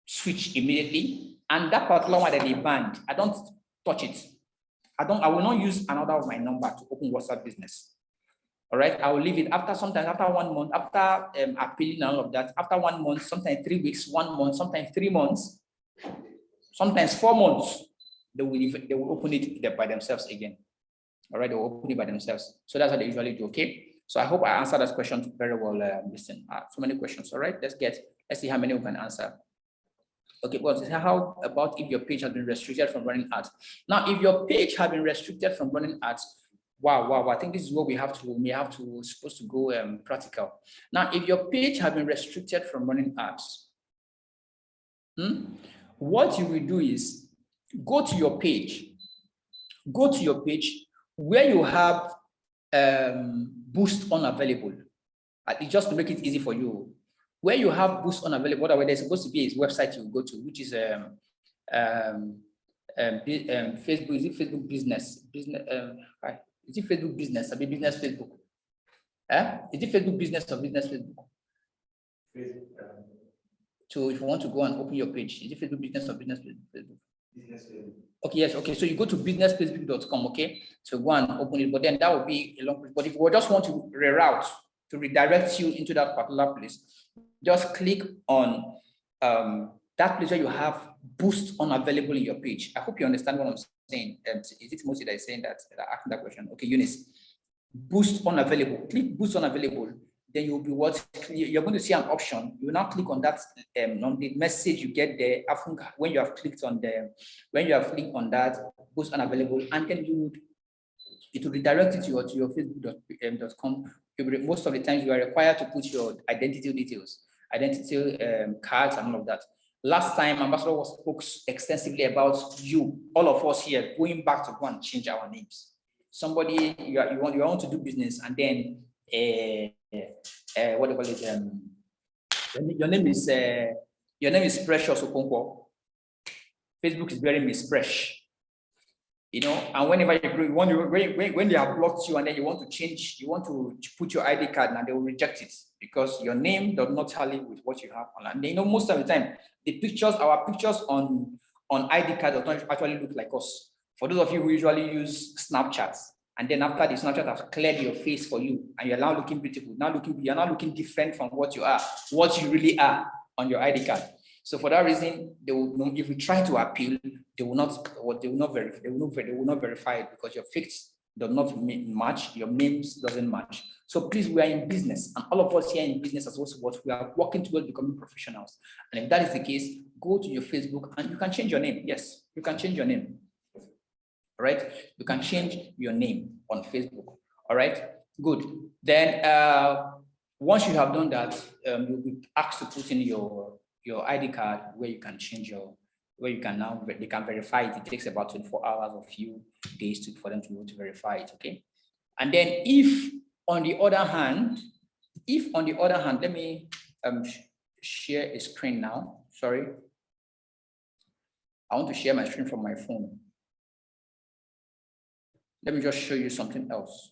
switch immediately, and that particular one that they banned, I don't touch it. I will not use another of my number to open WhatsApp business. All right, I will leave it sometimes after 1 month, after appealing and all of that, after 1 month, sometimes 3 weeks, 1 month, sometimes 3 months, sometimes 4 months, they will open it by themselves again. All right, they will open it by themselves. So that's what they usually do. Okay. So I hope I answered that question very well. Listen, so many questions. All right, let's see how many we can answer. Okay, well, how about if your page has been restricted from running ads? Now, if your page has been restricted from running ads, wow, I think this is what we have to supposed to go practical. Now, if your page has been restricted from running ads, what you will do is go to your page where you have boost unavailable, just to make it easy for you. Where you have boost unavailable, there's supposed to be a website you go to, which is Facebook. Is it Facebook business? Is it Facebook business? I mean business Facebook. Is it Facebook business or business Facebook? So if you want to go and open your page, is it Facebook business or business Facebook? Business Facebook. Okay, yes, okay. So you go to businessfacebook.com, okay? So go and open it, but then that will be a long. But if you just want to reroute, to redirect you into that particular place, just click on that place where you have boost unavailable in your page. I hope you understand what I'm saying. Is it Mosi that is saying that asking that question? Okay, Eunice. Boost unavailable. Click boost unavailable. Then you'll be you're going to see an option. You will now click on that on the message you get there when you have clicked on that boost unavailable, and then it will redirect it to your facebook.com. Most of the times you are required to put your identity details, cards and all of that. Last time, Ambassador spoke extensively about all of us here, going back to go and change our names. Somebody, you want to do business, and then, what do you call it? Your name is Precious Okonkwo. Facebook is very Miss Fresh. And whenever when they have blocked you and then you want to put your ID card, and they will reject it because your name does not tally with what you have online. Most of the time, our pictures on ID card does not actually look like us. For those of you who usually use Snapchat, and then after the Snapchat has cleared your face for you, and you're now looking beautiful, you're now looking different from what you really are on your ID card. So for that reason, if we try to appeal, they will not verify it because your face does not match, your names doesn't match. So please, we are in business, and all of us here in business as well, we are working towards becoming professionals. And if that is the case, go to your Facebook and you can change your name. Yes, you can change your name. All right, you can change your name on Facebook. All right, good. Then once you have done that, you'll be asked to put in your ID card where you can change they can verify it. It takes about 24 hours or few days for them to be able to verify it. Okay, and then if on the other hand, let me share a screen now. Sorry, I want to share my screen from my phone. Let me just show you something else.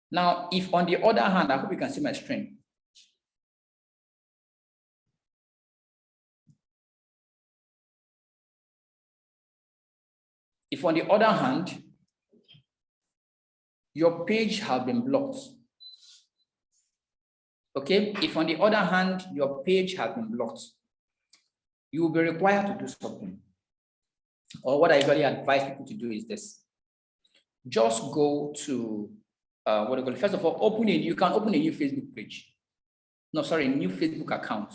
Now, if on the other hand, I hope you can see my screen. If on the other hand, your page has been blocked. Okay, if on the other hand, your page has been blocked, you will be required to do something. Or what I usually advise people to do is this. Just go to what do you call it? First of all, you can open a new Facebook page. No, sorry, new Facebook account.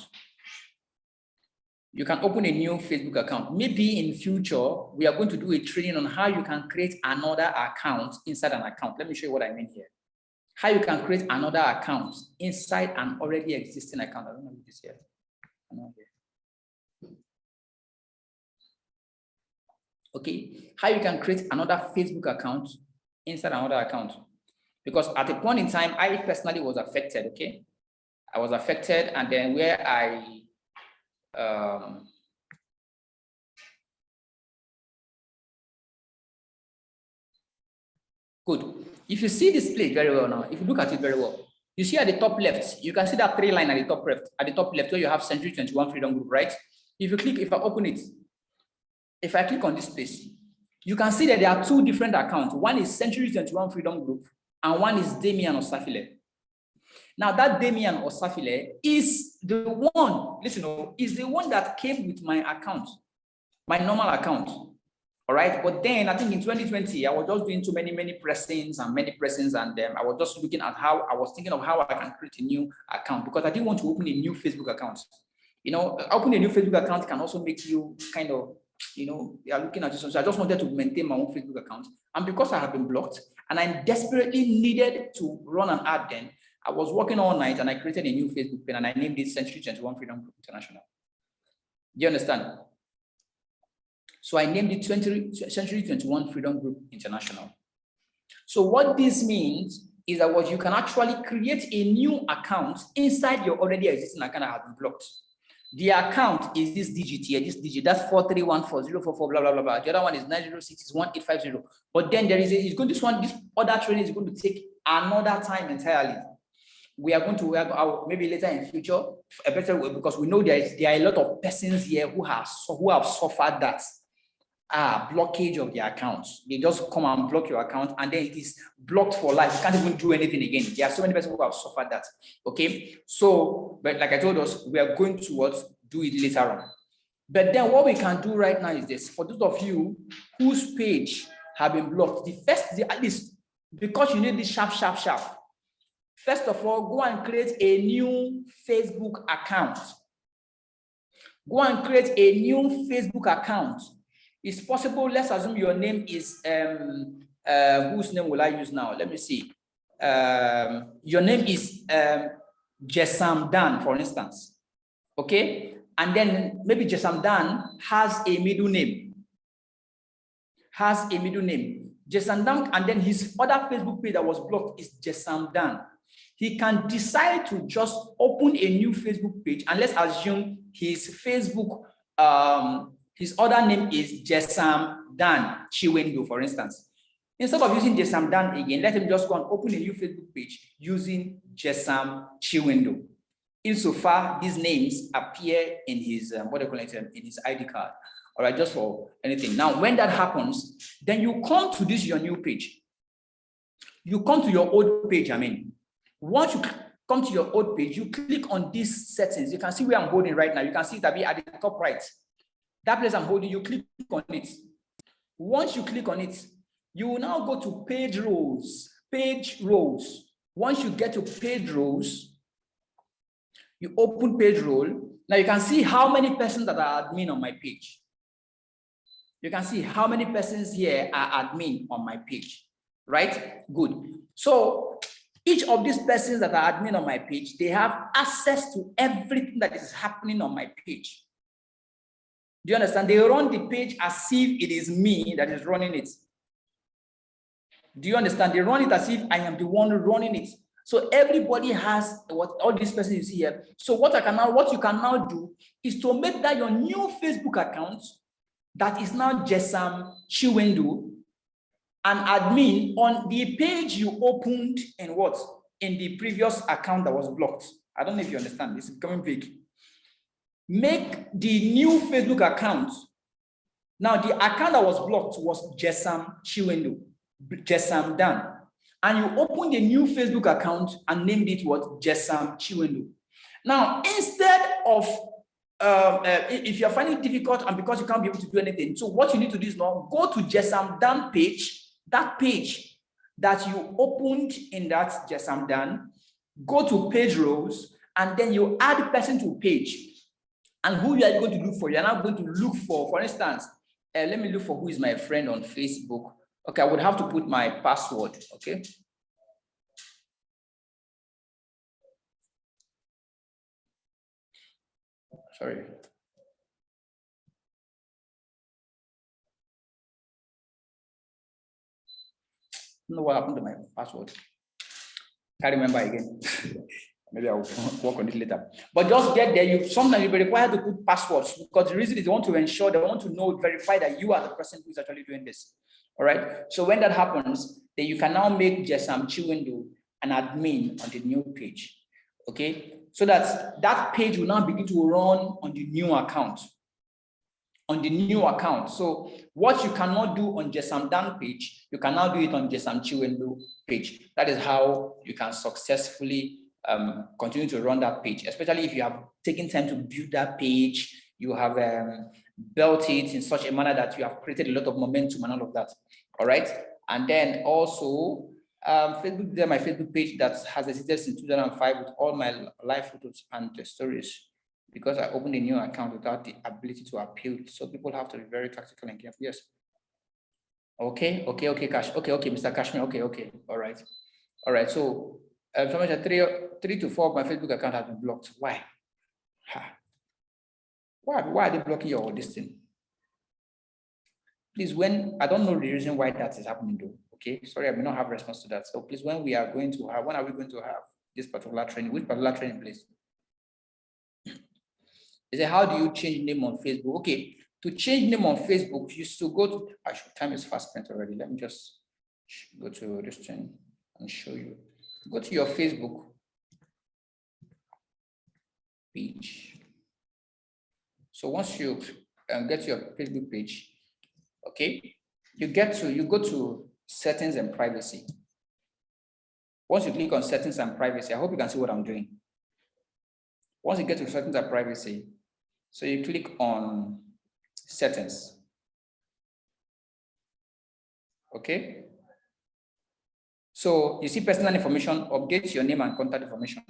You can open a new Facebook account. Maybe in future, we are going to do a training on how you can create another account inside an account. Let me show you what I mean here. How you can create another account inside an already existing account. I don't know if this here. Okay, how you can create another Facebook account inside another account. Because at a point in time, I personally was affected, okay? I was affected, and then where I good. If you see this place very well now, if you look at it very well, you see at the top left, you can see that 3 line at the top left where you have Century 21 Freedom Group, right? If you click, if I open it, if I click on this place, you can see that there are 2 different accounts. One is Century 21 Freedom Group, and one is Damian Osafile. Now that Damian Osafile is the one, listen, is the one that came with my account, my normal account. All right, but then I think in 2020, I was just doing too many pressings, and I was just looking at how I was thinking of how I can create a new account, because I didn't want to open a new Facebook account. You know, opening a new Facebook account can also make you kind of, you know, you are looking at this. So I just wanted to maintain my own Facebook account. And because I have been blocked and I desperately needed to run an ad then, I was working all night and I created a new Facebook page and I named it Century 21 Freedom Group International. Do you understand? So I named it Century 21 Freedom Group International. So what this means is that what you can actually create a new account inside your already existing account that has been blocked. The account is this digit here, this digit, that's 4314044, blah, blah, blah, blah. The other one is 906 is 1850. But then there is this other training is going to take another time entirely. We are going to maybe later in future, a better way, because we know there are a lot of persons here who have suffered that blockage of their accounts. They just come and block your account, and then it is blocked for life. You can't even do anything again. There are so many persons who have suffered that. Okay, so but like I told us, we are going to do it later on. But then what we can do right now is this: for those of you whose page have been blocked, at least because you need this sharp. First of all, go and create a new Facebook account. Go and create a new Facebook account. It's possible. Let's assume your name is whose name will I use now? Let me see. Your name is Jesam Dan, for instance. Okay, and then maybe Jesam Dan has a middle name. Jesam Dan, and then his other Facebook page that was blocked is Jesam Dan. He can decide to just open a new Facebook page, and let's assume his Facebook, his other name is Jesam Dan Chiwendo, for instance. Instead of using Jesam Dan again, let him just go and open a new Facebook page using Jesam Chiwendo. Insofar, these names appear in his in his ID card. All right, just for anything. Now, when that happens, then you come to your new page. You come to your old page. Once you come to your old page, you click on these settings. You can see where I'm holding right now. You can see it at the top right. That place I'm holding, you click on it. Once you click on it, you will now go to page rows. Once you get to page rows, you open page roll. Now you can see how many persons that are admin on my page. You can see how many persons here are admin on my page, right? Good. So each of these persons that are admin on my page, they have access to everything that is happening on my page. Do you understand? They run the page as if it is me that is running it. Do you understand? They run it as if I am the one running it. So everybody has all these persons you see here. So what you can now do is to make that your new Facebook account that is now Jesam Chiwendo, an admin on the page you opened in the previous account that was blocked. I don't know if you understand. This is becoming big. Make the new Facebook account. Now, the account that was blocked was Jesam Chiwendo, Jesam Dan. And you opened a new Facebook account and named it Jesam Chiwendo. Now, instead of, if you're finding it difficult and because you can't be able to do anything, so what you need to do is now go to Jesam Dan page, that page, that you opened in that JSON Dan, go to page rows, and then you add person to page. And who you are going to look for? You're now going to look for instance, let me look for who is my friend on Facebook. Okay, I would have to put my password, okay? Sorry. I don't know what happened to my password. Can't remember again. Maybe I'll work on it later. But just get there. Sometimes you'll be required to put passwords because the reason is they want to ensure, they want to know, verify that you are the person who's actually doing this. All right. So when that happens, then you can now make JSM Chiwendo an admin on the new page. Okay. So that page will now begin to run on the new account. On the new account. So what you cannot do on JSM Dan page, you can now do it on JSM Chiwendo page. That is how you can successfully continue to run that page, especially if you have taken time to build that page, you have built it in such a manner that you have created a lot of momentum and all of that. All right. And then also Facebook, my Facebook page that has existed since 2005 with all my live photos and stories, because I opened a new account without the ability to appeal. So people have to be very tactical and careful. Yes. Okay, Cash. Okay, Mr. Cashmere. Okay. All right. So three to four of my Facebook account has been blocked. Why? Why are they blocking your this thing? Please, when I don't know the reason why that is happening though. Okay, sorry, I may not have response to that. So please, when are we going to have this particular training? Which particular training, please? Is it how do you change name on Facebook? Okay, to change name on Facebook, you used to go to. Actually, time is fast spent already. Let me just go to this thing and show you. Go to your Facebook page. So once you get to your Facebook page, okay, you go to settings and privacy. Once you click on settings and privacy, I hope you can see what I'm doing. Once you get to settings and privacy, so you click on settings. Okay. So you see personal information, update your name and contact information.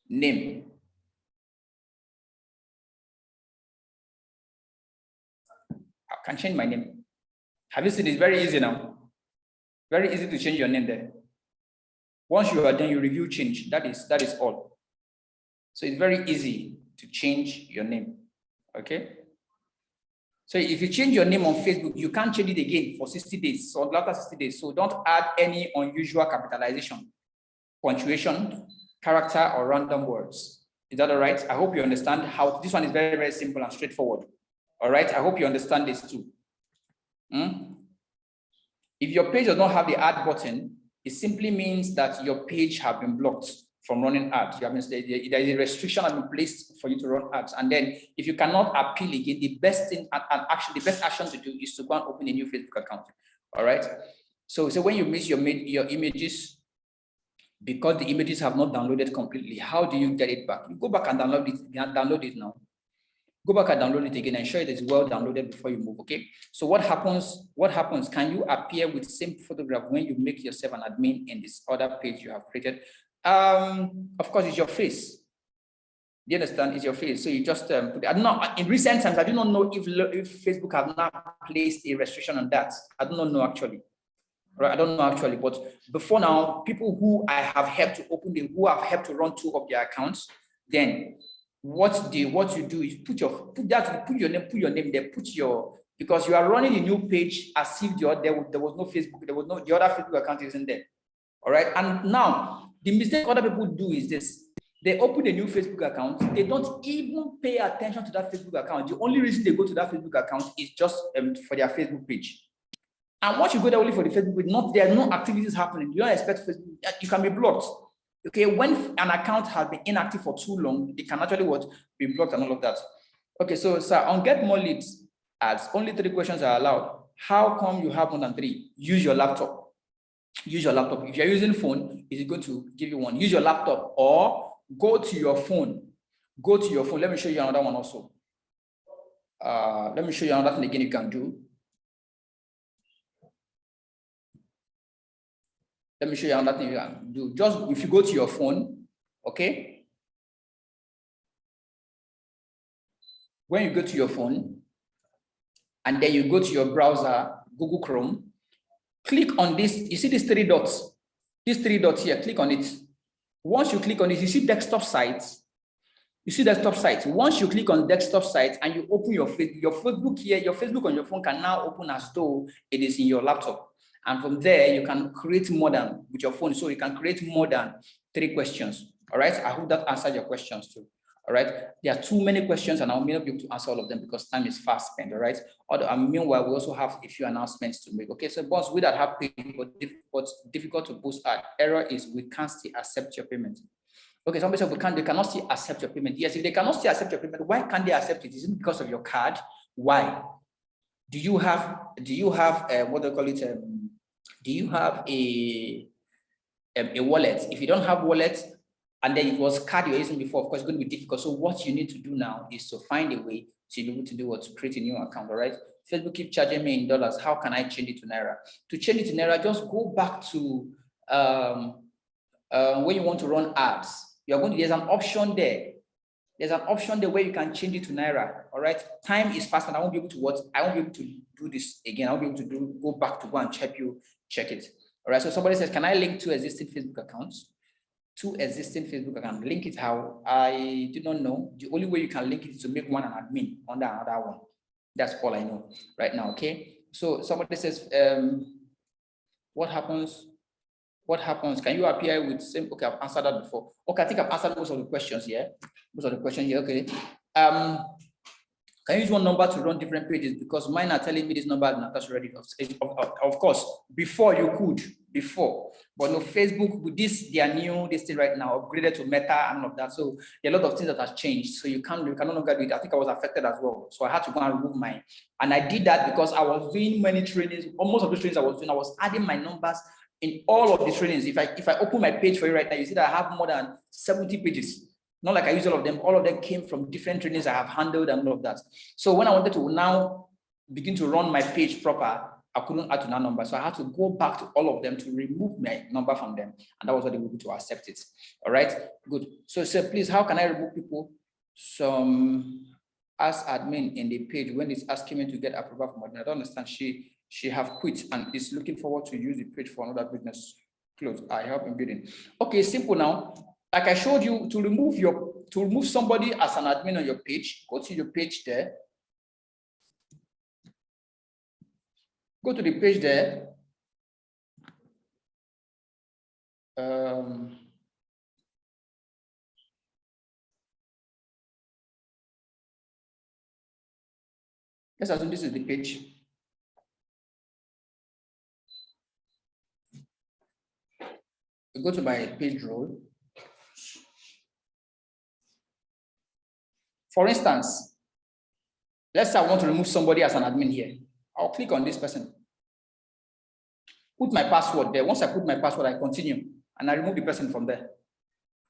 Name. I can change my name. Have you seen it? It's very easy now. Very easy to change your name there. Once you are done, you review change. That is all. So it's very easy to change your name. Okay. So if you change your name on Facebook, you can't change it again for 60 days. So after 60 days, so don't add any unusual capitalization, punctuation, character, or random words. Is that all right? I hope you understand how this one is very, very simple and straightforward. All right. I hope you understand this too. If your page does not have the add button, it simply means that your page has been blocked from running ads. There is a restriction has been placed for you to run ads. And then if you cannot appeal again, the best thing and actually the best action to do is to go and open a new Facebook account. All right. So when you miss your images, because the images have not downloaded completely, how do you get it back? You go back and download it. Download it now. Go back and download it again and ensure it is well downloaded before you move. Okay. So what happens? Can you appear with the same photograph when you make yourself an admin in this other page you have created? Of course, it's your face. Do you understand? It's your face. So you just put it. I don't know. In recent times, I do not know if Facebook have now placed a restriction on that. I do not know actually. Right? I don't know actually, but before now, people who I have helped to open who have helped to run 2 of their accounts, then what you do is put your name there, because you are running a new page as if there was no Facebook, the other Facebook account isn't there. All right. And now the mistake other people do is this: they open a new Facebook account, they don't even pay attention to that Facebook account. The only reason they go to that Facebook account is just for their Facebook page. And once you go there only for the Facebook page, there are no activities happening. You don't expect Facebook, you can be blocked. Okay, when an account has been inactive for too long, it can actually be blocked and all of that. Okay, so on Get More Leads ads, only 3 questions are allowed. How come you have more than 3? Use your laptop. Use your laptop. If you're using phone, is it going to give you 1? Use your laptop or go to your phone. Go to your phone. Let me show you another one also. Let me show you another thing again you can do. Let me show you another thing you can do. Just if you go to your phone, okay? When you go to your phone, and then you go to your browser, Google Chrome, click on this. You see these three dots? These three dots here, click on it. Once you click on it, you see desktop sites. You see desktop sites. Once you click on desktop sites and you open your Facebook here, your Facebook on your phone can now open as though it is in your laptop. And from there, you can create more than with your phone. So you can create more than 3 questions. All right. I hope that answered your questions too. All right. There are too many questions and I may not be able to answer all of them because time is fast spent. All right. Meanwhile, we also have a few announcements to make. Okay. So boss, we that have paid but difficult to boost our error is we can't still accept your payment. Okay, somebody said they cannot still accept your payment. Yes, if they cannot still accept your payment, why can't they accept it? Is it because of your card? Why? Do you have what do they call it? Do you have a wallet? If you don't have wallet and then it was card you're using before, of course, it's going to be difficult. So what you need to do now is to find a way to be able to do what? To create a new account, all right? Facebook keep charging me in dollars. How can I change it to Naira? To change it to Naira, just go back to when you want to run ads. You're going to, there's an option there. There's an option there where you can change it to Naira. All right. Time is fast and I won't be able to what? I won't be able to do this again. I won't be able to go back to go and check it. All right. So somebody says, can I link 2 existing Facebook accounts? 2 existing Facebook accounts. Link it how? I do not know. The only way you can link it is to make one an admin under another one. That's all I know right now. Okay. So somebody says, what happens? What happens? Can you appear with same? Okay, I've answered that before. Okay, I think I've answered most of the questions here. Okay. Can you use one number to run different pages? Because mine are telling me this number is not already. Of course, before you could, but no, Facebook with this, they are new, this thing right now, upgraded to Meta and all of that. So there are a lot of things that have changed. So you can no longer do it. I think I was affected as well. So I had to go and remove mine. And I did that because I was doing many trainings. Almost of the trainings I was doing, I was adding my numbers in all of the trainings. If I open my page for you right now, you see that I have more than 70 pages. Not like I use all of them came from different trainings I have handled and all of that. So when I wanted to now begin to run my page proper, I couldn't add to that number. So I had to go back to all of them to remove my number from them. And that was what they were able to accept it. All right, good. So please, how can I remove people? Some as admin in the page when it's asking me to get approval from admin. I don't understand. She have quit and is looking forward to use the page for another business. Close. I help in building. Okay, simple now. Like I showed you, to remove somebody as an admin on your page, go to your page there. Go to the page there. Let's assume this is the page. Go to my page role. For instance, let's say I want to remove somebody as an admin here. I'll click on this person. Put my password there. Once I put my password, I continue and I remove the person from there.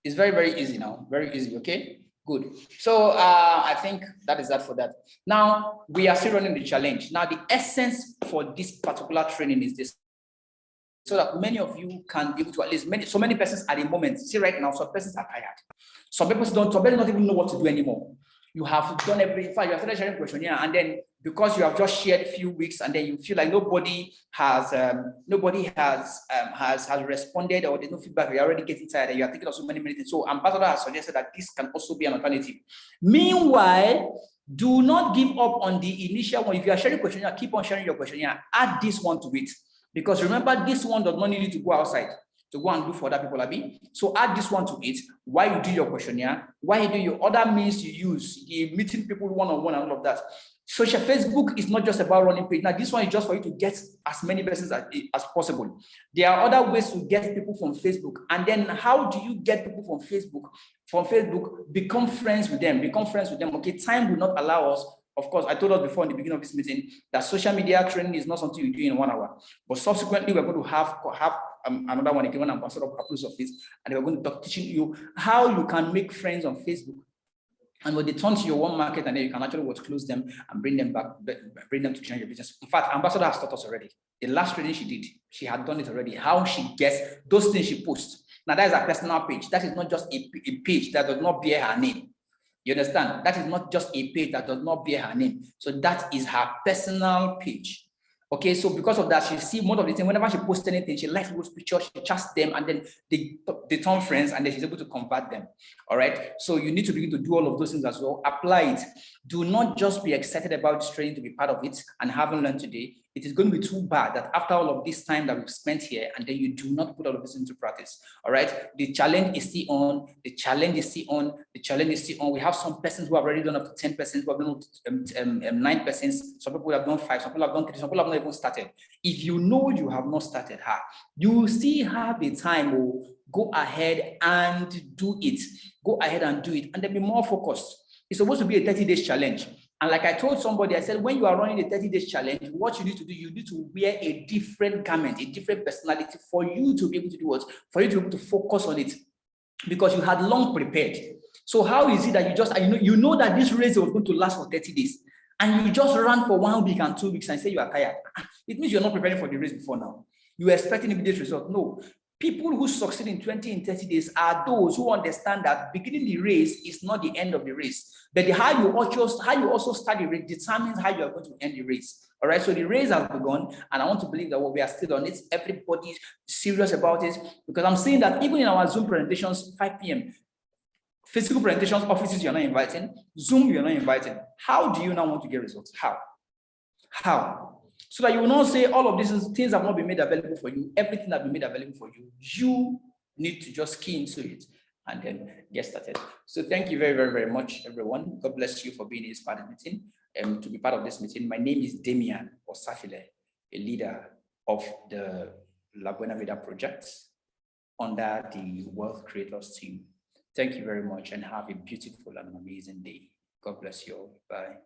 It's very, very easy now. Very easy. Okay, good. So I think that is that for that. Now we are still running the challenge. Now the essence for this particular training is this, so that many of you can be able to at least so many persons at the moment. See right now, some persons are tired. Some people don't even know what to do anymore. You have done everything. In fact, you have started sharing questionnaire, and then because you have just shared a few weeks, and then you feel like nobody has responded, or there's no feedback. You're already getting tired, and you are thinking of so many things. So, Ambassador has suggested that this can also be an alternative. Meanwhile, do not give up on the initial one. If you are sharing questionnaire, keep on sharing your questionnaire. Add this one to it, because remember, this one does not need you to go outside to go and do for other people, Abi. So add this one to it while you do your questionnaire, while you do your other means you use, meeting people one-on-one and all of that. Social Facebook is not just about running page. Now, this one is just for you to get as many persons as possible. There are other ways to get people from Facebook. And then how do you get people from Facebook? From Facebook, become friends with them. Okay, time will not allow us. Of course, I told us before in the beginning of this meeting that social media training is not something you do in 1 hour. But subsequently, we're going to have another one again when Ambassador approves of it, and we're going to talk teaching you how you can make friends on Facebook. And when they turn to your one market, and then you can actually close them and bring them back, bring them to change your business. In fact, Ambassador has taught us already. The last training she did, she had done it already. How she gets those things she posts. Now that is a personal page. That is not just a page that does not bear her name. You understand? That is not just a page that does not bear her name. So that is her personal page. Okay, so because of that, she see most of the time, whenever she posts anything, she likes those pictures, she chats them, and then they turn friends, and then she's able to convert them. All right. So you need to begin to do all of those things as well. Apply it. Do not just be excited about this training to be part of it and haven't learned today. It is going to be too bad that after all of this time that we've spent here, and then you do not put all of this into practice. All right. The challenge is still on. The challenge is still on. The challenge is still on. We have some persons who have already done up to 10%, who have done 9%. Some people have done 5%. Some people have done 3%. Some people have not even started. If you know you have not started her, you still have the time. Go ahead and do it. Go ahead and do it, and then be more focused. It's supposed to be a 30-day challenge. And like I told somebody, I said, when you are running a 30-day challenge, what you need to do, you need to wear a different garment, a different personality for you to be able to do what? For you to be able to focus on it, because you had long prepared. So how is it that you just, you know that this race was going to last for 30 days, and you just ran for 1 week and 2 weeks and say you are tired? It means you're not preparing for the race before now. You were expecting immediate result. No. People who succeed in 20 and 30 days are those who understand that beginning the race is not the end of the race, but how you also start the race determines how you are going to end the race. All right, so the race has begun, and I want to believe that we are still on it. Everybody's serious about it, because I'm seeing that even in our Zoom presentations, 5 p.m., physical presentations, offices you're not inviting, Zoom you're not inviting. How do you now want to get results? How? So that you will not say all of these things have not been made available for you. Everything has been made available for you. You need to just key into it and then get started. So thank you very, very, very much, everyone. God bless you for being in this part of the meeting. To be part of this meeting, my name is Damian Osafile, a leader of the La Buena Vida project under the Wealth Creators team. Thank you very much, and have a beautiful and amazing day. God bless you all. Bye.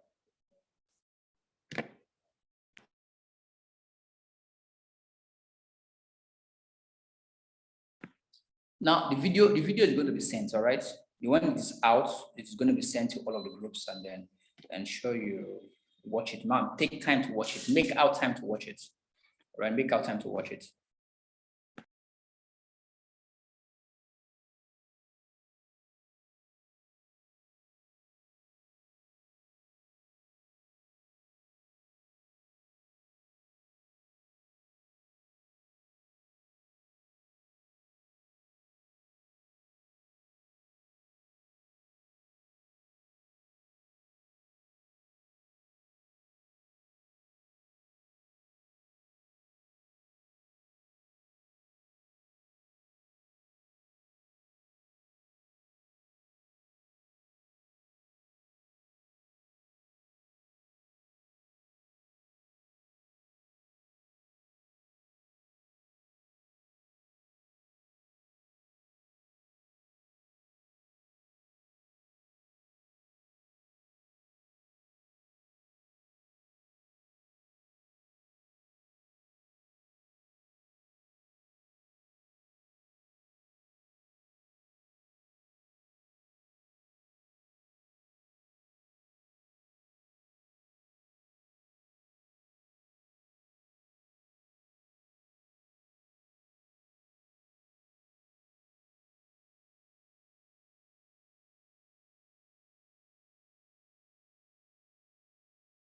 Now the video is going to be sent. All right. When it is out, it is going to be sent to all of the groups, and then ensure you watch it. Now take time to watch it. Make out time to watch it. All right. Make out time to watch it.